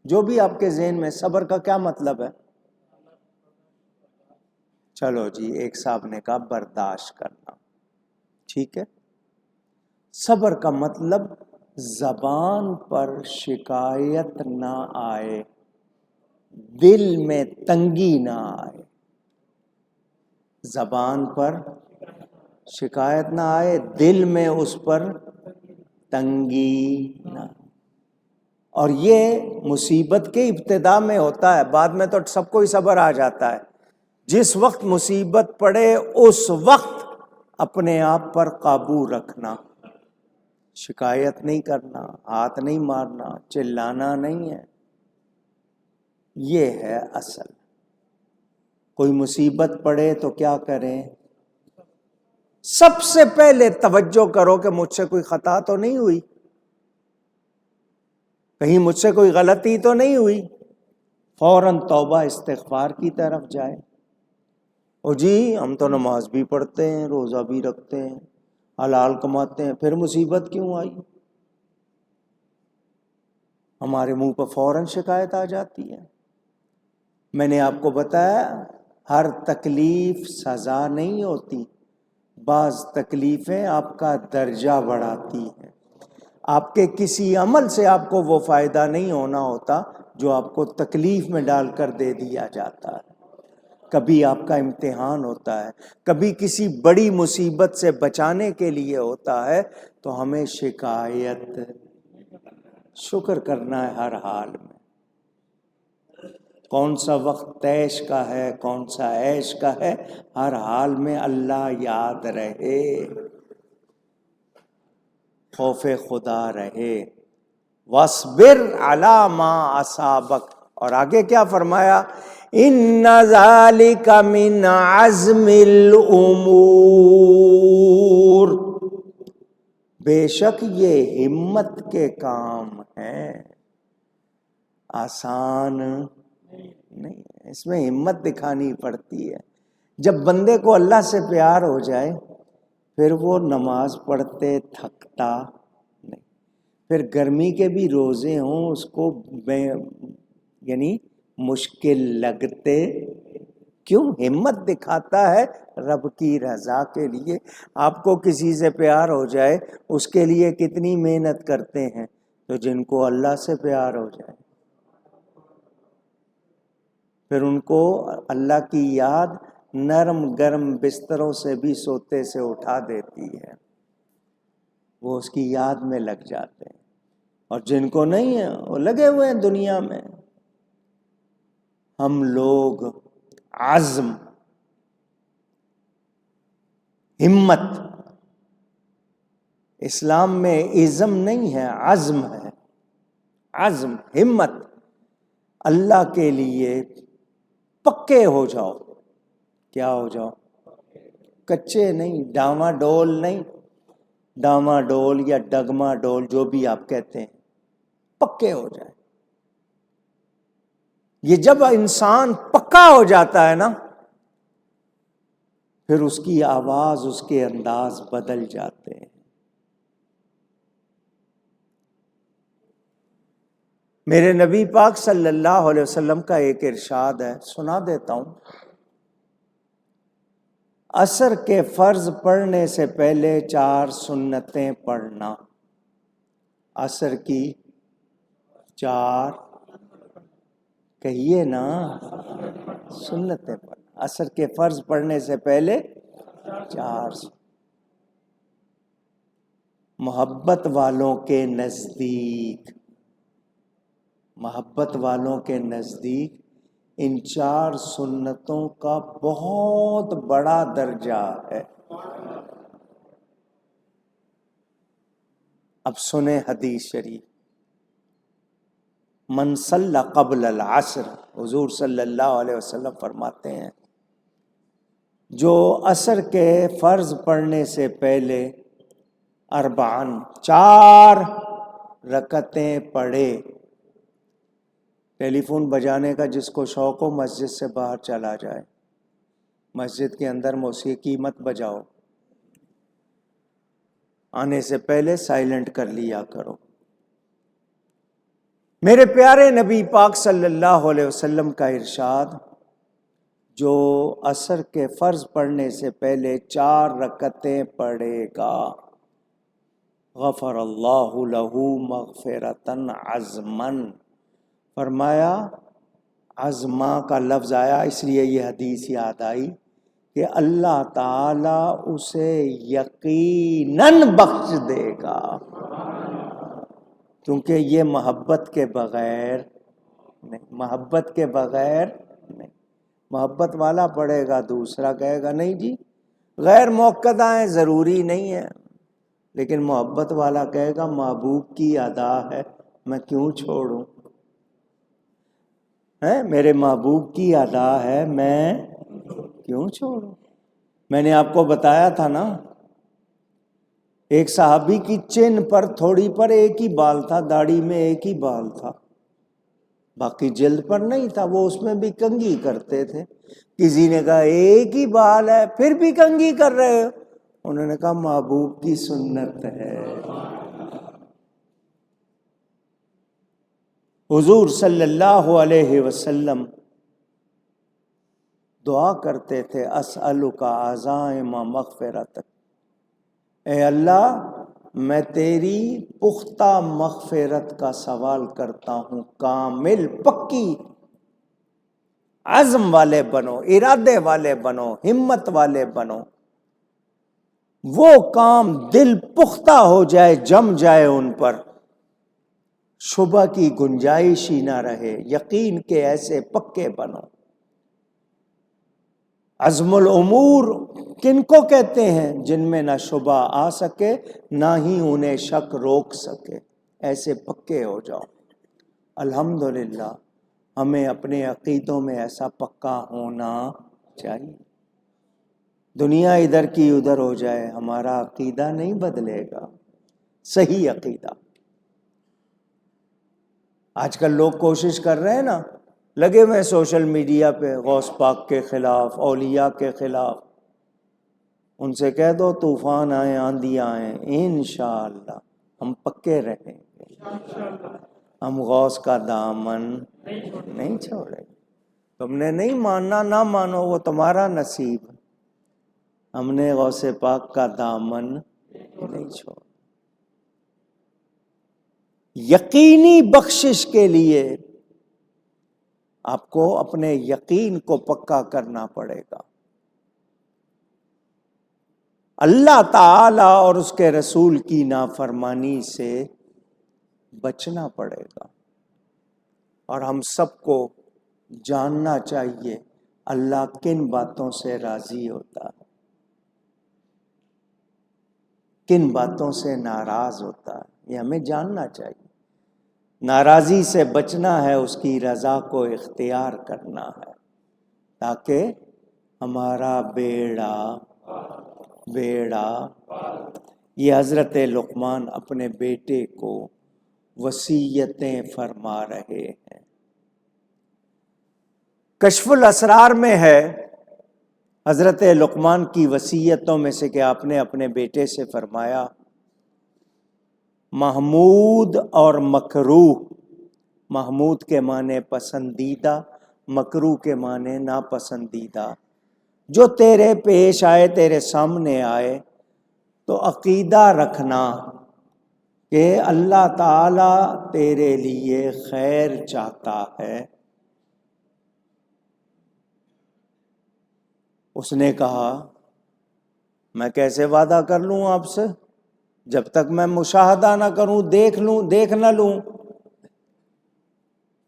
جو بھی آپ کے ذہن میں، صبر کا کیا مطلب ہے؟ چلو جی، ایک صاحب نے کہا برداشت کرنا، ٹھیک ہے۔ صبر کا مطلب زبان پر شکایت نہ آئے، دل میں تنگی نہ آئے، زبان پر شکایت نہ آئے، دل میں اس پر تنگی نہ آئے۔ اور یہ مصیبت کے ابتدا میں ہوتا ہے، بعد میں تو سب کو ہی صبر آ جاتا ہے۔ جس وقت مصیبت پڑے اس وقت اپنے آپ پر قابو رکھنا، شکایت نہیں کرنا، ہاتھ نہیں مارنا، چلانا نہیں ہے، یہ ہے اصل۔ کوئی مصیبت پڑے تو کیا کریں؟ سب سے پہلے توجہ کرو کہ مجھ سے کوئی خطا تو نہیں ہوئی، کہیں مجھ سے کوئی غلطی تو نہیں ہوئی، فوراً توبہ استغفار کی طرف جائے۔ او جی ہم تو نماز بھی پڑھتے ہیں، روزہ بھی رکھتے ہیں، حلال کماتے ہیں، پھر مصیبت کیوں آئی؟ ہمارے منہ پہ فوراً شکایت آ جاتی ہے۔ میں نے آپ کو بتایا ہر تکلیف سزا نہیں ہوتی، بعض تکلیفیں آپ کا درجہ بڑھاتی ہیں. آپ کے کسی عمل سے آپ کو وہ فائدہ نہیں ہونا ہوتا جو آپ کو تکلیف میں ڈال کر دے دیا جاتا ہے. کبھی آپ کا امتحان ہوتا ہے، کبھی کسی بڑی مصیبت سے بچانے کے لیے ہوتا ہے، تو ہمیں شکایت، شکر کرنا ہے ہر حال میں. کون سا وقت عیش کا ہے، کون سا عیش کا ہے، ہر حال میں اللہ یاد رہے، خوف خدا رہے. وَاصْبِرْ عَلَىٰ مَا أَصَابَكَ. اور آگے کیا فرمایا؟ إِنَّ ذَلِكَ مِنْ عَزْمِ الْأُمُورِ. بے شک یہ ہمت کے کام ہیں، آسان نہیں ہے. اس میں ہمت دکھانی پڑتی ہے. جب بندے کو اللہ سے پیار ہو جائے پھر وہ نماز پڑھتے تھکتا نہیں. پھر گرمی کے بھی روزے ہوں اس کو یعنی مشکل لگتے کیوں؟ ہمت دکھاتا ہے رب کی رضا کے لیے. آپ کو کسی سے پیار ہو جائے اس کے لیے کتنی محنت کرتے ہیں، تو جن کو اللہ سے پیار ہو جائے پھر ان کو اللہ کی یاد نرم گرم بستروں سے بھی سوتے سے اٹھا دیتی ہے، وہ اس کی یاد میں لگ جاتے ہیں. اور جن کو نہیں ہے وہ لگے ہوئے ہیں دنیا میں. ہم لوگ عزم، ہمت، اسلام میں عزم نہیں ہے، عزم ہے. عزم، ہمت، اللہ کے لیے پکے ہو جاؤ. کیا ہو جاؤ؟ کچے نہیں، ڈاما ڈول نہیں. ڈاما ڈول یا ڈگما ڈول جو بھی آپ کہتے ہیں، پکے ہو جائے. یہ جب انسان پکا ہو جاتا ہے نا پھر اس کی آواز، اس کے انداز بدل جاتے ہیں. میرے نبی پاک صلی اللہ علیہ وسلم کا ایک ارشاد ہے، سنا دیتا ہوں. عصر کے فرض پڑھنے سے پہلے 4 سنتیں پڑھنا. عصر کی 4 کہیے نا سنتیں پڑھنا. عصر کے فرض پڑھنے سے پہلے 4. محبت والوں کے نزدیک، محبت والوں کے نزدیک ان 4 سنتوں کا بہت بڑا درجہ ہے. اب سنیں حدیث شریف. من صلی قبل العصر، حضور صلی اللہ علیہ وسلم فرماتے ہیں جو عصر کے فرض پڑھنے سے پہلے 4 رکعتیں پڑھے. ٹیلی فون بجانے کا جس کو شوق ہو مسجد سے باہر چلا جائے، مسجد کے اندر موسیقی مت بجاؤ، آنے سے پہلے سائلنٹ کر لیا کرو. میرے پیارے نبی پاک صلی اللہ علیہ وسلم کا ارشاد، جو عصر کے فرض پڑھنے سے پہلے 4 رکعتیں پڑھے گا غفر اللہ لہ مغفرۃ عظما. فرمایا عظما کا لفظ آیا اس لیے یہ حدیث یاد آئی کہ اللہ تعالیٰ اسے یقیناً بخش دے گا، کیونکہ یہ محبت کے بغیر نہیں، محبت کے بغیر نہیں. محبت والا پڑھے گا، دوسرا کہے گا نہیں جی غیر موقدہ ہیں، ضروری نہیں ہے، لیکن محبت والا کہے گا محبوب کی ادا ہے میں کیوں چھوڑوں، میرے محبوب کی ادا ہے میں کیوں چھوڑوں. میں نے آپ کو بتایا تھا نا ایک صحابی کی چین پر تھوڑی پر ایک ہی بال تھا، داڑھی میں ایک ہی بال تھا، باقی جلد پر نہیں تھا، وہ اس میں بھی کنگھی کرتے تھے. کسی نے کہا ایک ہی بال ہے پھر بھی کنگھی کر رہے ہو؟ انہوں نے کہا محبوب کی سنت ہے. حضور صلی اللہ علیہ وسلم دعا کرتے تھے اسألک عزائم مغفرتک، اے اللہ میں تیری پختہ مغفرت کا سوال کرتا ہوں، کامل پکی عزم والے بنو، ارادے والے بنو، ہمت والے بنو، وہ کام دل پختہ ہو جائے، جم جائے ان پر، شبہ کی گنجائش ہی نہ رہے، یقین کے ایسے پکے بنو۔ عزم الامور کن کو کہتے ہیں؟ جن میں نہ شبہ آ سکے نہ ہی انہیں شک روک سکے، ایسے پکے ہو جاؤ۔ الحمدللہ ہمیں اپنے عقیدوں میں ایسا پکا ہونا چاہیے۔ دنیا ادھر کی ادھر ہو جائے، ہمارا عقیدہ نہیں بدلے گا، صحیح عقیدہ۔ آج کل لوگ کوشش کر رہے ہیں نا، لگے ہوئے سوشل میڈیا پہ غوث پاک کے خلاف، اولیاء کے خلاف۔ ان سے کہہ دو طوفان آئے، آندھی آئے، انشاءاللہ ہم پکے رہیں گے، ہم غوث کا دامن نہیں چھوڑیں گے۔ تم نے نہیں ماننا، نہ مانو، وہ تمہارا نصیب، ہم نے غوث پاک کا دامن نہیں چھوڑا۔ یقینی بخشش کے لیے آپ کو اپنے یقین کو پکا کرنا پڑے گا، اللہ تعالی اور اس کے رسول کی نافرمانی سے بچنا پڑے گا، اور ہم سب کو جاننا چاہیے اللہ کن باتوں سے راضی ہوتا ہے، کن باتوں سے ناراض ہوتا ہے، یہ ہمیں جاننا چاہیے۔ ناراضی سے بچنا ہے، اس کی رضا کو اختیار کرنا ہے، تاکہ ہمارا بیڑا یہ حضرت لقمان اپنے بیٹے کو وصیتیں فرما رہے ہیں۔ کشف الاسرار میں ہے حضرت لقمان کی وصیتوں میں سے کہ آپ نے اپنے بیٹے سے فرمایا محمود اور مکروہ، محمود کے معنی پسندیدہ، مکروہ کے معنی ناپسندیدہ، جو تیرے پیش آئے، تیرے سامنے آئے، تو عقیدہ رکھنا کہ اللہ تعالی تیرے لیے خیر چاہتا ہے۔ اس نے کہا میں کیسے وعدہ کر لوں آپ سے جب تک میں مشاہدہ نہ کروں، دیکھ نہ لوں۔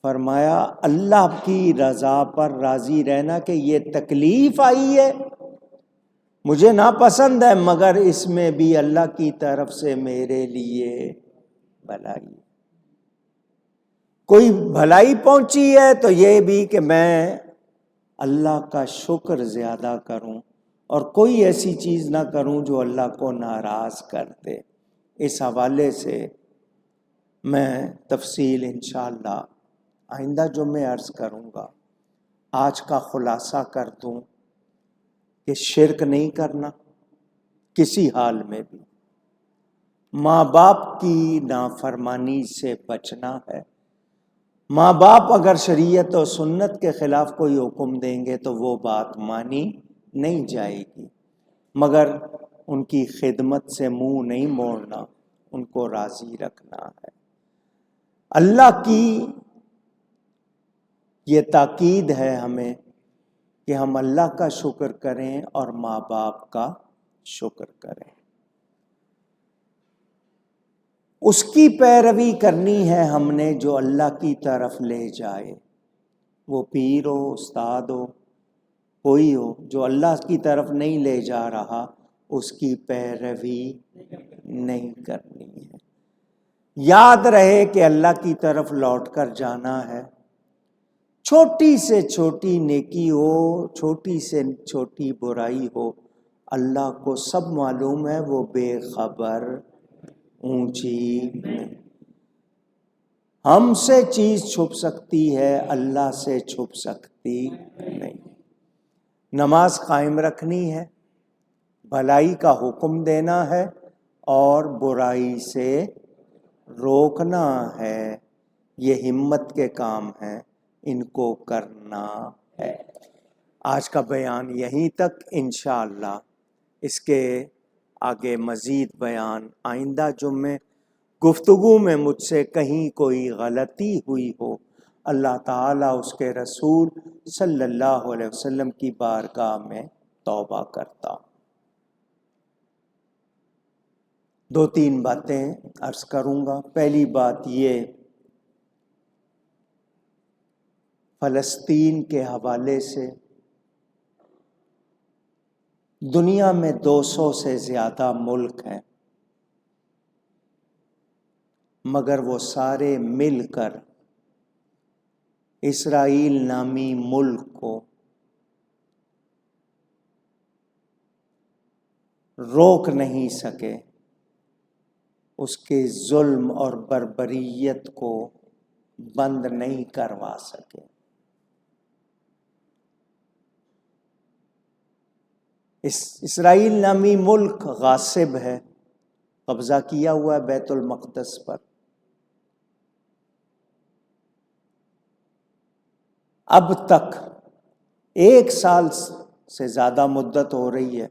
فرمایا اللہ کی رضا پر راضی رہنا کہ یہ تکلیف آئی ہے، مجھے ناپسند ہے، مگر اس میں بھی اللہ کی طرف سے میرے لیے بھلائی، کوئی بھلائی پہنچی ہے تو یہ بھی کہ میں اللہ کا شکر زیادہ کروں، اور کوئی ایسی چیز نہ کروں جو اللہ کو ناراض کر دے۔ اس حوالے سے میں تفصیل انشاءاللہ آئندہ جمعے عرض کروں گا۔ آج کا خلاصہ کر دوں کہ شرک نہیں کرنا کسی حال میں بھی، ماں باپ کی نافرمانی سے بچنا ہے۔ ماں باپ اگر شریعت و سنت کے خلاف کوئی حکم دیں گے تو وہ بات مانی نہیں جائے گی، مگر ان کی خدمت سے منہ نہیں موڑنا، ان کو راضی رکھنا ہے۔ اللہ کی یہ تاکید ہے ہمیں کہ ہم اللہ کا شکر کریں اور ماں باپ کا شکر کریں، اس کی پیروی کرنی ہے ہم نے جو اللہ کی طرف لے جائے، وہ پیر ہو، استاد ہو، کوئی ہو، جو اللہ کی طرف نہیں لے جا رہا اس کی پیروی نہیں کرنی ہے۔ یاد رہے کہ اللہ کی طرف لوٹ کر جانا ہے، چھوٹی سے چھوٹی نیکی ہو، چھوٹی سے چھوٹی برائی ہو، اللہ کو سب معلوم ہے، وہ بے خبر اونچی نہیں۔ ہم سے چیز چھپ سکتی ہے، اللہ سے چھپ سکتی نہیں۔ نماز قائم رکھنی ہے، بھلائی کا حکم دینا ہے اور برائی سے روکنا ہے، یہ ہمت کے کام ہیں، ان کو کرنا ہے۔ آج کا بیان یہیں تک، انشاءاللہ اس کے آگے مزید بیان آئندہ جمعے۔ گفتگو میں مجھ سے کہیں کوئی غلطی ہوئی ہو، اللہ تعالیٰ اس کے رسول صلی اللہ علیہ وسلم کی بارگاہ میں توبہ کرتا ہوں۔ 2-3 باتیں عرض کروں گا۔ پہلی بات یہ، فلسطین کے حوالے سے دنیا میں 200 سے زیادہ ملک ہیں، مگر وہ سارے مل کر اسرائیل نامی ملک کو روک نہیں سکے، اس کے ظلم اور بربریت کو بند نہیں کروا سکے۔ اسرائیل نامی ملک غاصب ہے، قبضہ کیا ہوا ہے بیت المقدس پر۔ اب تک 1 سال سے زیادہ مدت ہو رہی ہے،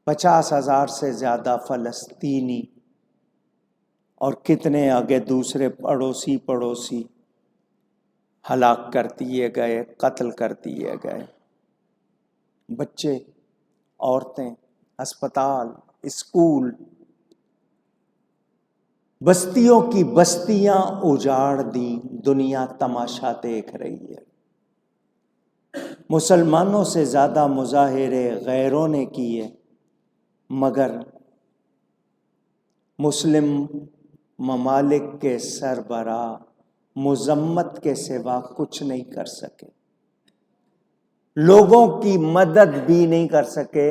50,000 سے زیادہ فلسطینی اور کتنے آگے دوسرے پڑوسی ہلاک کر دیے گئے، قتل کر دیے گئے۔ بچے، عورتیں، ہسپتال، اسکول، بستیوں کی بستیاں اجاڑ دی، دنیا تماشا دیکھ رہی ہے۔ مسلمانوں سے زیادہ مظاہرے غیروں نے کیے، مگر مسلم ممالک کے سربراہ مذمت کے سوا کچھ نہیں کر سکے، لوگوں کی مدد بھی نہیں کر سکے۔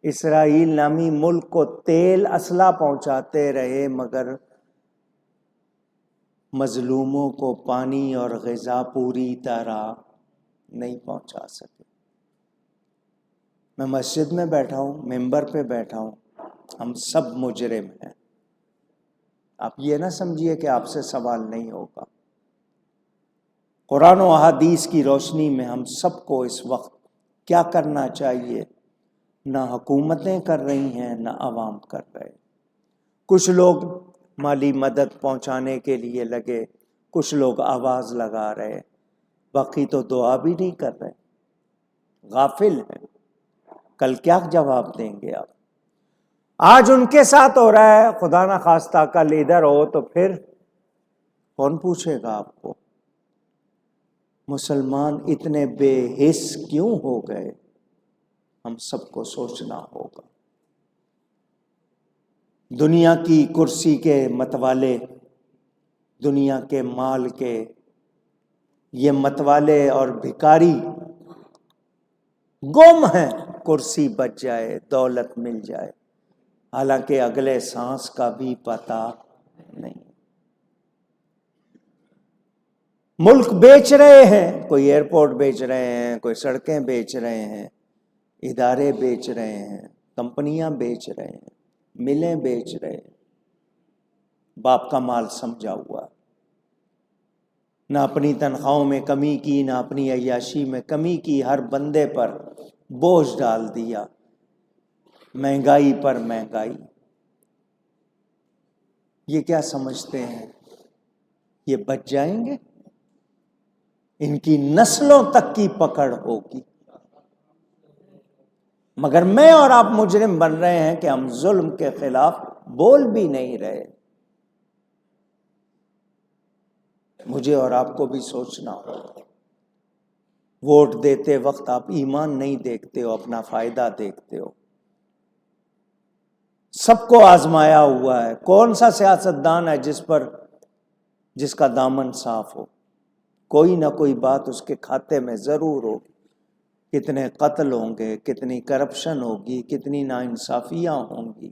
اسرائیل نامی ملک کو تیل اسلحہ پہنچاتے رہے، مگر مظلوموں کو پانی اور غذا پوری طرح نہیں پہنچا سکے۔ میں مسجد میں بیٹھا ہوں، ممبر پہ بیٹھا ہوں، ہم سب مجرم ہیں۔ آپ یہ نہ سمجھیے کہ آپ سے سوال نہیں ہوگا۔ قرآن و احادیث کی روشنی میں ہم سب کو اس وقت کیا کرنا چاہیے؟ نہ حکومتیں کر رہی ہیں، نہ عوام کر رہے۔ کچھ لوگ مالی مدد پہنچانے کے لیے لگے، کچھ لوگ آواز لگا رہے، باقی تو دعا بھی نہیں کر رہے، غافل ہیں۔ کل کیا جواب دیں گے آپ؟ آج ان کے ساتھ ہو رہا ہے، خدا نہ خواستہ کل ادھر ہو تو پھر کون پوچھے گا آپ کو؟ مسلمان اتنے بے حس کیوں ہو گئے؟ ہم سب کو سوچنا ہوگا۔ دنیا کی کرسی کے متوالے، دنیا کے مال کے یہ متوالے اور بھکاری گم ہیں۔ کرسی بچ جائے، دولت مل جائے، حالانکہ اگلے سانس کا بھی پتہ نہیں۔ ملک بیچ رہے ہیں، کوئی ایئرپورٹ بیچ رہے ہیں، کوئی سڑکیں بیچ رہے ہیں، ادارے بیچ رہے ہیں، کمپنیاں بیچ رہے ہیں، ملیں بیچ رہے ہیں۔ باپ کا مال سمجھا ہوا، نہ اپنی تنخواہوں میں کمی کی، نہ اپنی عیاشی میں کمی کی، ہر بندے پر بوجھ ڈال دیا، مہنگائی پر مہنگائی۔ یہ کیا سمجھتے ہیں یہ بچ جائیں گے؟ ان کی نسلوں تک کی پکڑ ہوگی۔ مگر میں اور آپ مجرم بن رہے ہیں کہ ہم ظلم کے خلاف بول بھی نہیں رہے۔ مجھے اور آپ کو بھی سوچنا ہوگا۔ ووٹ دیتے وقت آپ ایمان نہیں دیکھتے ہو، اپنا فائدہ دیکھتے ہو۔ سب کو آزمایا ہوا ہے، کون سا سیاستدان ہے جس کا دامن صاف ہو؟ کوئی نہ کوئی بات اس کے کھاتے میں ضرور ہوگی۔ کتنے قتل ہوں گے، کتنی کرپشن ہوگی، کتنی ناانصافیاں ہوں گی۔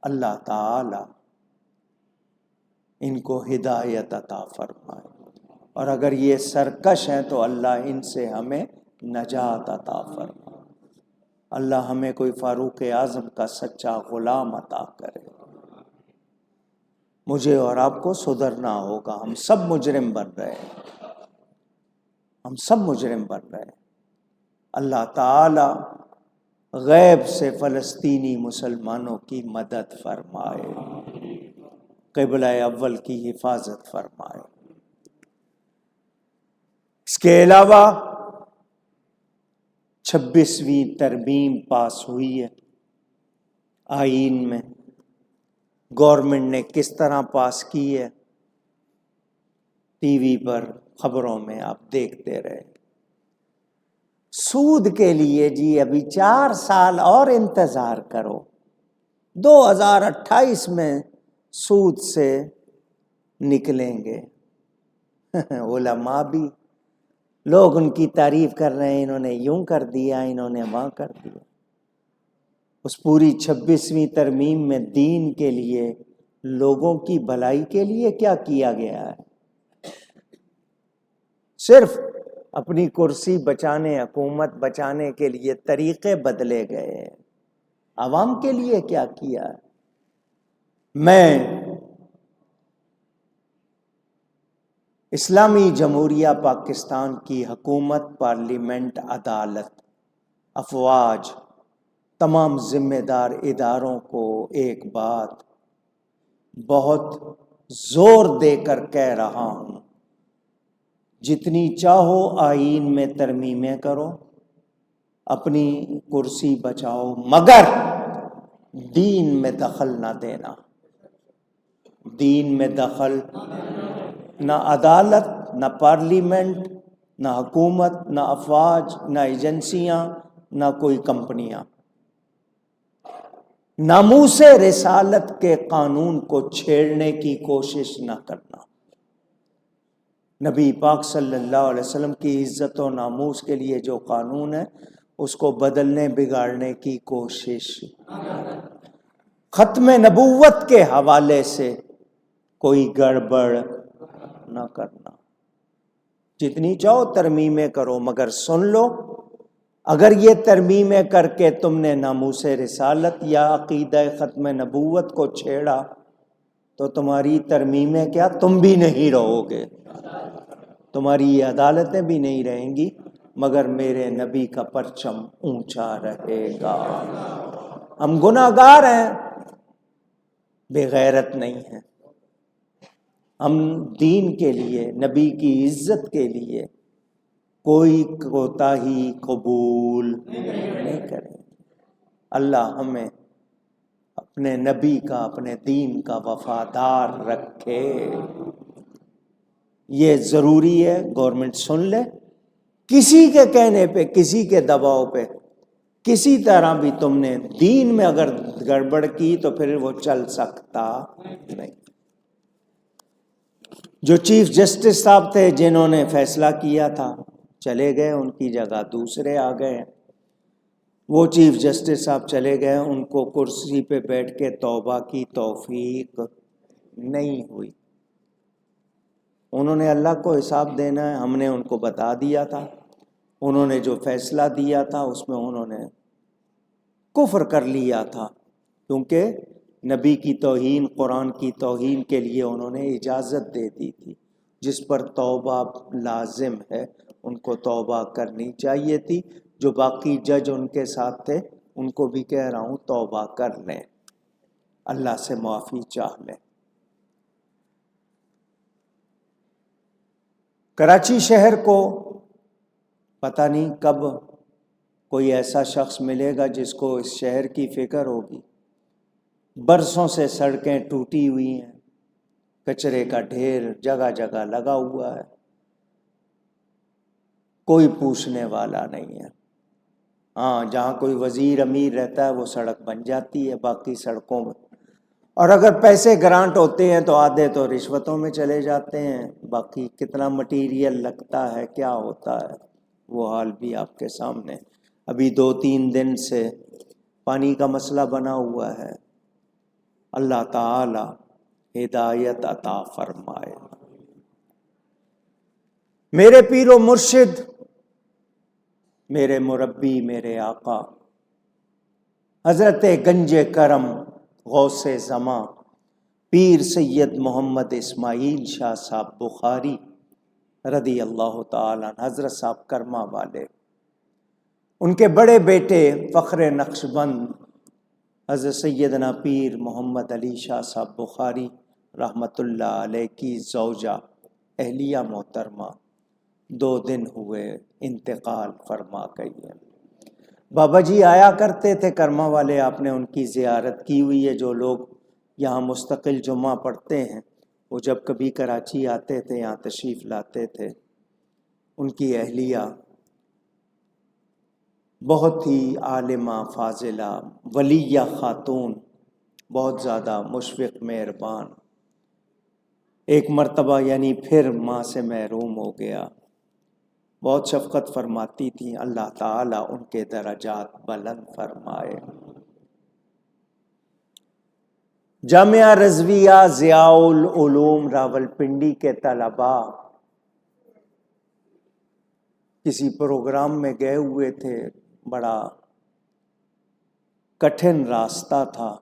اللہ تعالی ان کو ہدایت عطا فرمائے، اور اگر یہ سرکش ہیں تو اللہ ان سے ہمیں نجات عطا فرمائے۔ اللہ ہمیں کوئی فاروق اعظم کا سچا غلام عطا کرے۔ مجھے اور آپ کو سدھرنا ہوگا. ہم سب مجرم بن رہے ہیں، ہم سب مجرم بن رہے ہیں. اللہ تعالی غیب سے فلسطینی مسلمانوں کی مدد فرمائے، قبلہ اول کی حفاظت فرمائے. اس کے علاوہ 26ویں ترمیم پاس ہوئی ہے آئین میں. گورنمنٹ نے کس طرح پاس کی ہے، ٹی وی پر خبروں میں آپ دیکھتے رہے. سود کے لیے جی ابھی 4 سال اور انتظار کرو، 2028 میں سود سے نکلیں گے. علماء بھی، لوگ ان کی تعریف کر رہے ہیں، انہوں نے یوں کر دیا، انہوں نے وہاں کر دیا. اس پوری 26ویں ترمیم میں دین کے لیے، لوگوں کی بھلائی کے لیے کیا کیا گیا ہے؟ صرف اپنی کرسی بچانے، حکومت بچانے کے لیے طریقے بدلے گئے ہیں. عوام کے لیے کیا کیا ہے؟ میں اسلامی جمہوریہ پاکستان کی حکومت، پارلیمنٹ، عدالت، افواج، تمام ذمہ دار اداروں کو ایک بات بہت زور دے کر کہہ رہا ہوں، جتنی چاہو آئین میں ترمیمیں کرو، اپنی کرسی بچاؤ، مگر دین میں دخل نہ دینا. دین میں دخل، نہ عدالت، نہ پارلیمنٹ، نہ حکومت، نہ افواج، نہ ایجنسیاں، نہ کوئی کمپنیاں. ناموس رسالت کے قانون کو چھیڑنے کی کوشش نہ کرنا. نبی پاک صلی اللہ علیہ وسلم کی عزت و ناموس کے لیے جو قانون ہے، اس کو بدلنے بگاڑنے کی کوشش. ختم نبوت کے حوالے سے کوئی گڑبڑ نہ کرنا. جتنی چاہو ترمیمیں کرو، مگر سن لو، اگر یہ ترمیمیں کر کے تم نے ناموس رسالت یا عقیدہ ختم نبوت کو چھیڑا تو تمہاری ترمیمیں کیا، تم بھی نہیں رہو گے، تمہاری یہ عدالتیں بھی نہیں رہیں گی، مگر میرے نبی کا پرچم اونچا رہے گا. ہم گناہگار ہیں، بے غیرت نہیں ہیں. ہم دین کے لیے، نبی کی عزت کے لیے کوئی کوتاہی قبول نہیں کریں. اللہ ہمیں اپنے نبی کا، اپنے دین کا وفادار رکھے. یہ ضروری ہے. گورنمنٹ سن لے، کسی کے کہنے پہ، کسی کے دباؤ پہ، کسی طرح بھی تم نے دین میں اگر گڑبڑ کی تو پھر وہ چل سکتا نہیں. جو چیف جسٹس صاحب تھے، جنہوں نے فیصلہ کیا تھا، چلے گئے، ان کی جگہ دوسرے آ گئے. وہ چیف جسٹس صاحب چلے گئے، ان کو کرسی پہ بیٹھ کے توبہ کی توفیق نہیں ہوئی. انہوں نے اللہ کو حساب دینا ہے، ہم نے ان کو بتا دیا تھا. انہوں نے جو فیصلہ دیا تھا اس میں انہوں نے کفر کر لیا تھا، کیونکہ نبی کی توہین، قرآن کی توہین کے لیے انہوں نے اجازت دے دی تھی. جس پر توبہ لازم ہے ان کو توبہ کرنی چاہیے تھی. جو باقی جج ان کے ساتھ تھے ان کو بھی کہہ رہا ہوں توبہ کر لیں، اللہ سے معافی چاہ لیں. کراچی شہر کو پتہ نہیں کب کوئی ایسا شخص ملے گا جس کو اس شہر کی فکر ہوگی. برسوں سے سڑکیں ٹوٹی ہوئی ہیں، کچرے کا ڈھیر جگہ جگہ لگا ہوا ہے، کوئی پوچھنے والا نہیں ہے. ہاں، جہاں کوئی وزیر امیر رہتا ہے وہ سڑک بن جاتی ہے، باقی سڑکوں میں، اور اگر پیسے گرانٹ ہوتے ہیں تو آدھے تو رشوتوں میں چلے جاتے ہیں. باقی کتنا مٹیریل لگتا ہے، کیا ہوتا ہے، وہ حال بھی آپ کے سامنے. ابھی 2-3 دن سے پانی کا مسئلہ بنا ہوا ہے. اللہ تعالی ہدایت عطا فرمائے. میرے پیر و مرشد، میرے مربی، میرے آقا حضرت گنج کرم غوث زماں پیر سید محمد اسماعیل شاہ صاحب بخاری رضی اللہ تعالیٰ عنہ، حضرت صاحب کرما والے، ان کے بڑے بیٹے فخر نقشبند حضرت سیدنا پیر محمد علی شاہ صاحب بخاری رحمۃ اللہ علیہ کی زوجہ اہلیہ محترمہ 2 دن ہوئے انتقال فرما گئی ہے۔ بابا جی آیا کرتے تھے کرما والے، آپ نے ان کی زیارت کی ہوئی ہے۔ جو لوگ یہاں مستقل جمعہ پڑھتے ہیں وہ جب کبھی کراچی آتے تھے یہاں تشریف لاتے تھے۔ ان کی اہلیہ بہت ہی عالمہ فاضلہ ولیہ خاتون، بہت زیادہ مشفق مہربان، ایک مرتبہ یعنی پھر ماں سے محروم ہو گیا، بہت شفقت فرماتی تھیں۔ اللہ تعالیٰ ان کے درجات بلند فرمائے۔ جامعہ رضویہ ضیاء العلوم راولپنڈی کے طلباء کسی پروگرام میں گئے ہوئے تھے، بڑا کٹھن راستہ تھا،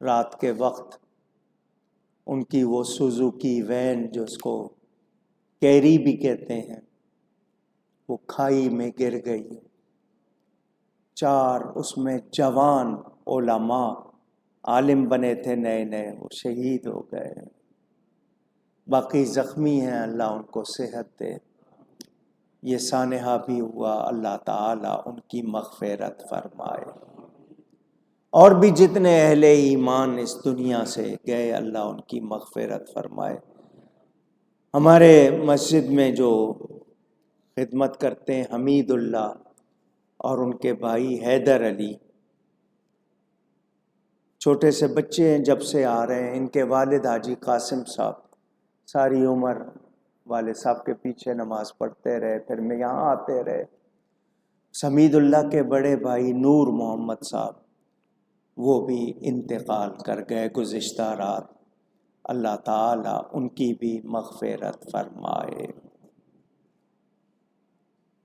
رات کے وقت ان کی وہ سوزوکی وین جو اس کو کیری بھی کہتے ہیں وہ کھائی میں گر گئی۔ 4 اس میں جوان علماء، عالم بنے تھے نئے نئے، وہ شہید ہو گئے، باقی زخمی ہیں، اللہ ان کو صحت دے۔ یہ سانحہ بھی ہوا، اللہ تعالیٰ ان کی مغفرت فرمائے۔ اور بھی جتنے اہل ایمان اس دنیا سے گئے اللہ ان کی مغفرت فرمائے۔ ہمارے مسجد میں جو خدمت کرتے ہیں حمید اللہ اور ان کے بھائی حیدر علی، چھوٹے سے بچے ہیں جب سے آ رہے ہیں۔ ان کے والد حاجی قاسم صاحب ساری عمر والد صاحب کے پیچھے نماز پڑھتے رہے، پھر میں یہاں آتے رہے۔ حمید اللہ کے بڑے بھائی نور محمد صاحب وہ بھی انتقال کر گئے گزشتہ رات، اللہ تعالیٰ ان کی بھی مغفرت فرمائے۔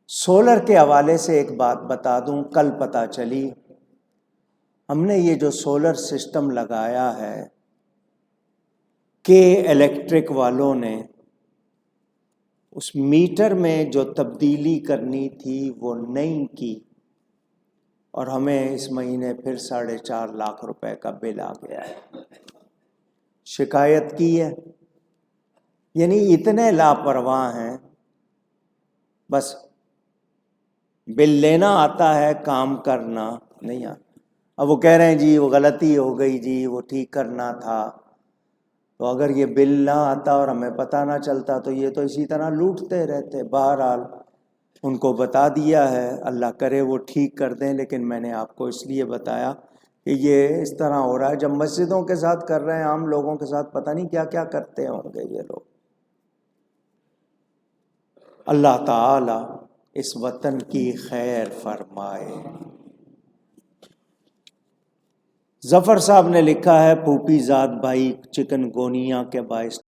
سولر کے حوالے سے ایک بات بتا دوں، کل پتہ چلی ہم نے یہ جو سولر سسٹم لگایا ہے کہ الیکٹرک والوں نے اس میٹر میں جو تبدیلی کرنی تھی وہ نہیں کی، اور ہمیں اس مہینے پھر 4.5 لاکھ روپے کا بل آ گیا ہے۔ شکایت کی ہے، یعنی اتنے لاپرواہ ہیں، بس بل لینا آتا ہے، کام کرنا نہیں آتا۔ اب وہ کہہ رہے ہیں جی وہ غلطی ہو گئی جی، وہ ٹھیک کرنا تھا۔ تو اگر یہ بل نہ آتا اور ہمیں پتہ نہ چلتا تو یہ تو اسی طرح لوٹتے رہتے۔ بہرحال ان کو بتا دیا ہے، اللہ کرے وہ ٹھیک کر دیں، لیکن میں نے آپ کو اس لیے بتایا کہ یہ اس طرح ہو رہا ہے۔ جب مسجدوں کے ساتھ کر رہے ہیں، عام لوگوں کے ساتھ پتہ نہیں کیا کیا کرتے ہوں گے یہ لوگ۔ اللہ تعالی اس وطن کی خیر فرمائے۔ ظفر صاحب نے لکھا ہے، پھوپھی زاد بھائی چکن گونیا کے باعث